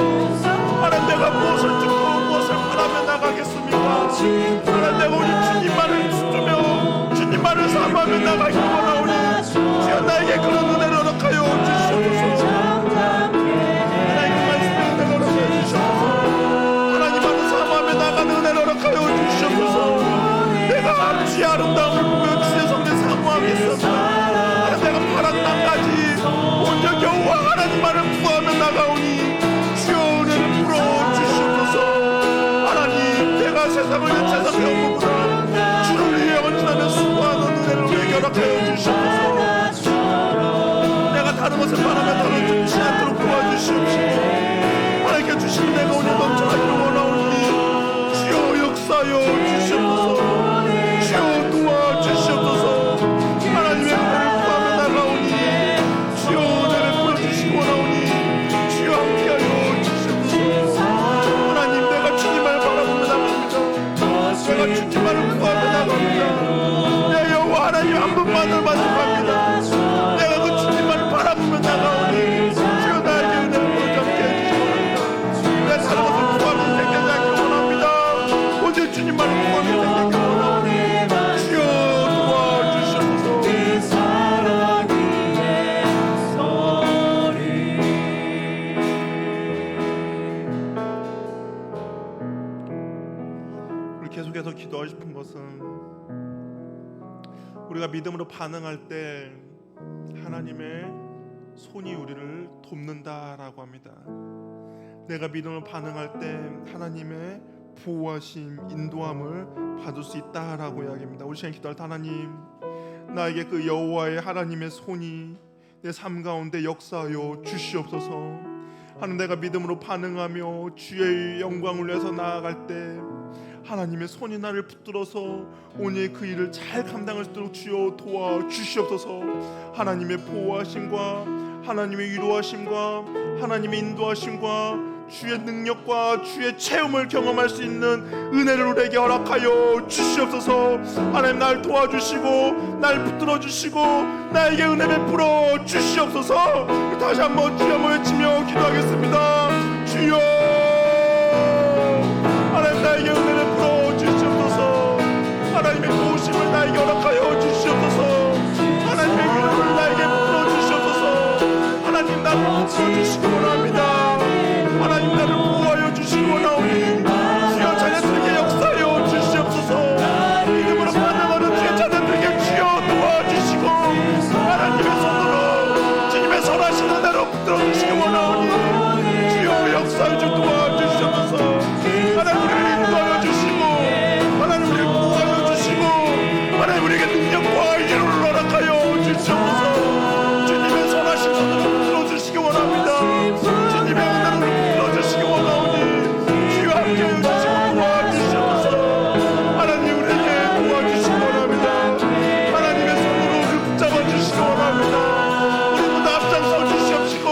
Speaker 1: 하나님, 내가 무엇을 듣고 무엇을 바라며 나가겠습니까? 하나님, 내가 오직 주님만을 붙들며 주님만을 사모하며 나가기 원하오니 주여 나에게 그런 은혜를 허락하여 주시옵소서. 주의 아름다움을 보며 주의 성전 사모하겠습니다. 하나님, 내가 바란 땅까지 온전 여호와 하나님만을 구하며 나가오니 주여 은혜를 풀어 주시옵소서. 하나님, 내가 세상을 세상 영광보다 주를 위해 언제나 수고하는 은혜를 우리에게 허락하여 주시옵소서. 내가 다른 것을 바라며 너를 쫓지 않도록 도와주시옵시고 하나님께 주신 은혜가 오늘 넘쳐나기를 원하오니 주여 역사하여 주시옵소서. 주여 도와주시옵소서. 하나님의 은혜를 구하며 나가오니 주여 은혜를 풀어주시고 원하오니 주여 함께하여 기도하고 싶은 것은 우리가 믿음으로 반응할 때 하나님의 손이 우리를 돕는다라고 합니다. 내가 믿음으로 반응할 때 하나님의 보호하심, 인도함을 받을 수 있다라고 이야기합니다. 우리 시간 기도할 때 하나님, 나에게 그 여호와의 하나님의 손이 내 삶 가운데 역사하여 주시옵소서. 하나님, 내가 믿음으로 반응하며 주의 영광을 위해서 나아갈 때 하나님의 손이 나를 붙들어서 오늘 그 일을 잘 감당할 수 있도록 주여 도와주시옵소서. 하나님의 보호하심과 하나님의 위로하심과 하나님의 인도하심과 주의 능력과 주의 체험을 경험할 수 있는 은혜를 우리에게 허락하여 주시옵소서. 하나님, 날 도와주시고 날 붙들어 주시고 나에게 은혜 베풀어 주시옵소서. 다시 한번 주여 한번 외치며 기도하겠습니다. 주여, 하나님, 나에게 은혜 베풀어 주시옵소서. 하나님의 도우심을 나에게 허락하여 주시옵소서. 하나님의 위로를 나에게 베풀어 주시옵소서. 하나님, 나를 붙들어 주시기 원합니다. 하나님, 나를 보호하여 주시기 원하오니 주여 자녀들에게 역사하여 주시옵소서. 믿음으로 반응하는 주의 자녀들에게 주여 도와주시고 하나님의 손으로 주님의 선하신 은혜로 붙들어 주시기 원하오니 주여 역사하여 도와주시옵소서. 하나님, 우리를 인도하여 주시고 하나님, 우리를 보호하여 주시고 하나님, 우리에게 능력과 위로를 허락하여 주시옵소서. 주님의 선하신 손으로 붙들어 주시기 원합니다. 주님의 은혜를 주시기 원하오니 주여 함께하여 주시고 도와주시옵소서. 하나님, 우리에게 도와주시기 원합니다. 하나님의 손으로 우리를 붙잡아 주시기 원합니다. 우리 모두 앞장서 주시옵시고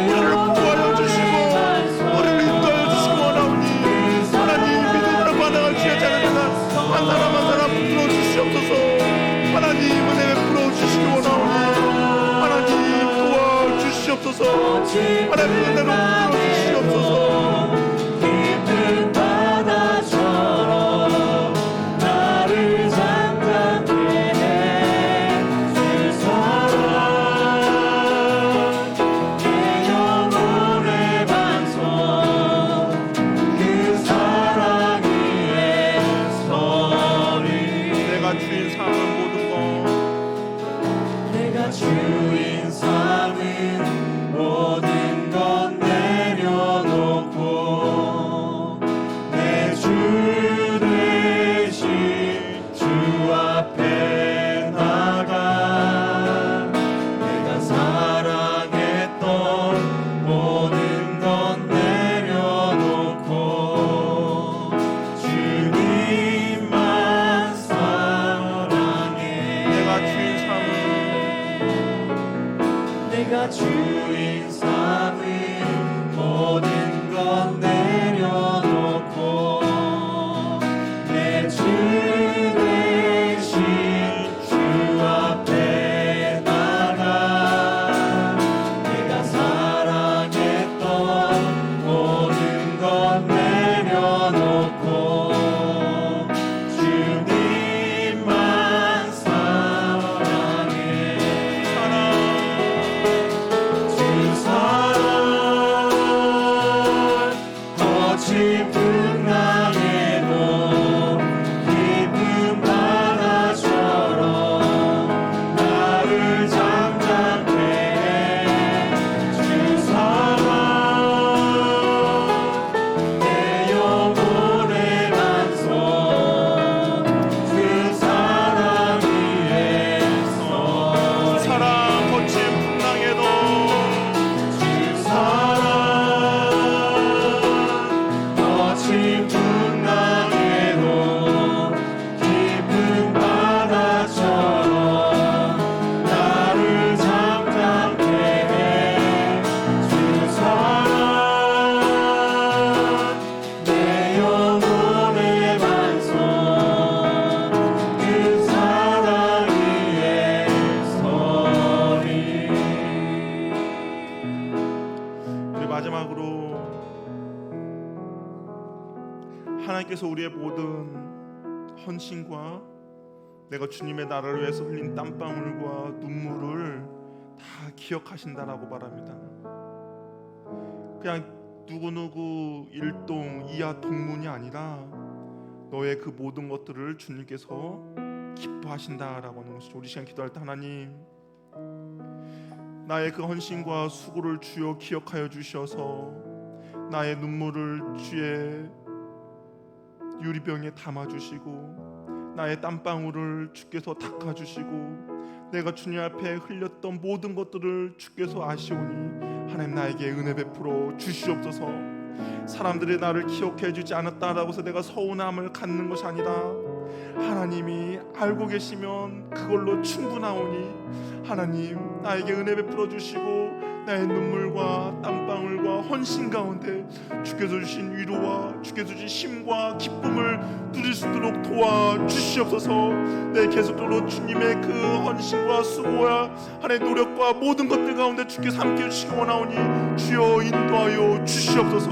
Speaker 1: 우리를 보호하여 주시고 우리를 인도하여 주시기 원하오니 하나님, 믿음으로 반응할 주의 자녀들 한 사람 한 사람 붙들어 주시옵소서. 하나님, 은혜 베풀어 주시기 원하오니 하나님 도와주시옵소서. 하나님, 은혜로 붙들어 주시옵소서.
Speaker 4: 깊은 바다처럼 나를 잠잠케 해 주 사랑 내 영혼의 반성 그 사랑 위에 서리.
Speaker 1: 내가 주인 삼은 모든 것
Speaker 4: 내가 주인 삼은 모든 것 내려놓고 내 주 대신 주 앞에 나가 내가 사랑했던 모든 것 내려놓고 주님만 사랑해.
Speaker 1: 내가 주인 삼은
Speaker 4: 내가 주인 삼은 모든 것 내려놓고 내 주 대신 주 앞에 나가 내가 사랑했던 모든 것 내려놓고 주님만 사랑해. 주 사랑 거친 풍랑에도 깊은 바다처럼 나를 잠잠케 해 주 사랑 내 영혼의 반성 그 사랑 위에서
Speaker 1: 사랑 거친 풍랑에도
Speaker 4: 주 사랑 거친 풍랑에도 깊은 바다처럼 나를 잠잠케 해 주 사랑 내 영혼의 반성 그 사랑 위에 서리.
Speaker 1: 우리 마지막으로 하나님께서 우리의 모든 헌신과 내가 주님의 나라를 위해서 흘린 땀방울과 눈물을 다 기억하신다라고 말합니다. 그냥 누구누구 일동 이하 동문이 아니라 너의 그 모든 것들을 주님께서 기뻐하신다라고 하는 것이죠. 우리 시간 기도할 때 하나님, 나의 그 헌신과 수고를 주여 기억하여 주셔서 나의 눈물을 주의 유리병에 담아주시고 나의 땀방울을 주께서 닦아주시고 내가 주님 앞에 흘렸던 모든 것들을 주께서 아시오니 하나님 나에게 은혜 베풀어 주시옵소서. 사람들이 나를 기억해 주지 않았다라고 해서 내가 서운함을 갖는 것이 아니라 하나님이 알고 계시면 그걸로 충분하오니 하나님 나에게 은혜 베풀어 주시고 나의 눈물과 땀방울과 헌신 가운데 주께서 주신 위로와 주께서 주신 힘과 기쁨을 누릴 수 있도록 도와주시옵소서. 내 계속적으로 주님의 그 헌신과 수고와 하나님의 노력과 모든 것들 가운데 주께서 함께 해주시기 원하오니 주여 인도하여 주시옵소서.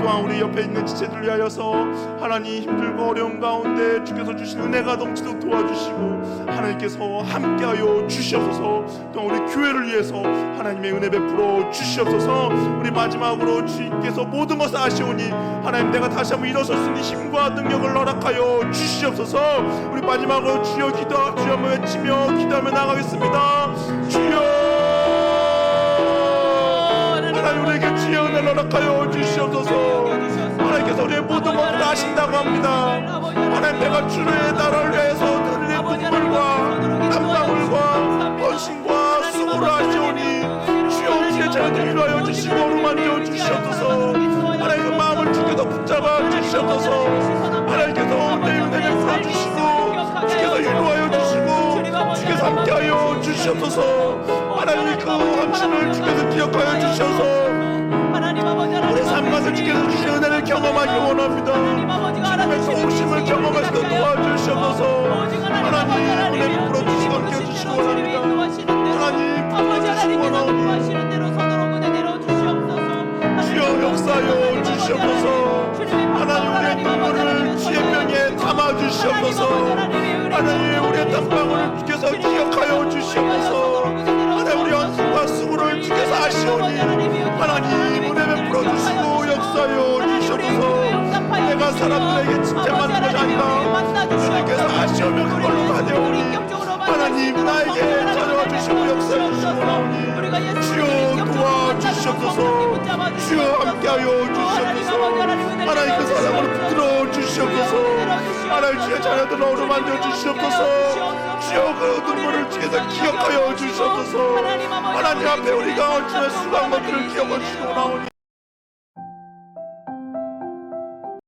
Speaker 1: 또한 우리 옆에 있는 지체들 위하여서 하나님 힘들고 어려운 가운데 주께서 주신 은혜가 넘치도록 도와주시고 하나님께서 함께하여 주시옵소서. 또한 우리 교회를 위해서 하나님의 은혜 베풀어 주시옵소서. 우리 마지막으로 주님께서 모든 것을 아시오니 하나님 내가 다시 한번 일어설 수 있는 힘과 능력을 허락하여 주시옵소서. 우리 마지막으로 주여 기도하고 주여 한번 외치며 기도하며 나가겠습니다. 주여 하나님 우리에게 주의 은혜를 허락하여 주시옵소서. 하나님께서 우리의 모든 것을 아신다고 합니다. 하나님 내가 주의 나라를 위해서 흘린 눈물과 땀방울과 헌신과 수고를 아시오니 주여 주의 자녀들 위로하여 주시고 어루만져 주시옵소서. 하나님 그 마음을 주께서 붙잡아 주시옵소서. 하나님께서 내 은혜를 풀어주시고 주께서 위로하여 주시고 주께서 함께하여 주시옵소서. 하나님 그 헌신을 주께서 기억하여 주셔서 우리 삶가서 주께서 주신 은혜를 경험하기 원합니다. 주님의 도우심을 경험할 수 있도록 도와주시옵소서. 하나님 은혜를 풀어주시고 함께 해주시기 원합니다. 하나님 풀어주시기 원하오니 주여 역사여 주시옵소서. 하나님 우리의 눈물을 주의 명에 담아주시옵소서. 하나님 우리의 땀방울을 주께서 기억하여 주시옵소서. 하나님 우리의 헌신과 수고를 주께서 아시오니 하나님 은혜 베풀어 주시고 역사여 주시옵소서. 내가 사람들에게 칭찬받는 것이 아니라 주님께서 아시오면 그걸로 가되오니 하나님 나에게 찾아와 주시고 역사해 주시고 나오니 주여 도와주시옵소서. 주여 함께하여 주시옵소서. 하나님 그 사랑으로 붙들어 주시옵소서. 하나님 주의 자녀들을 어루만져 주시옵소서. 주여 그 눈물을 주께서 기억하여 주시옵소서. 하나님 앞에 우리가 얹혀 수고한 것들을 기억해 주시고 나오니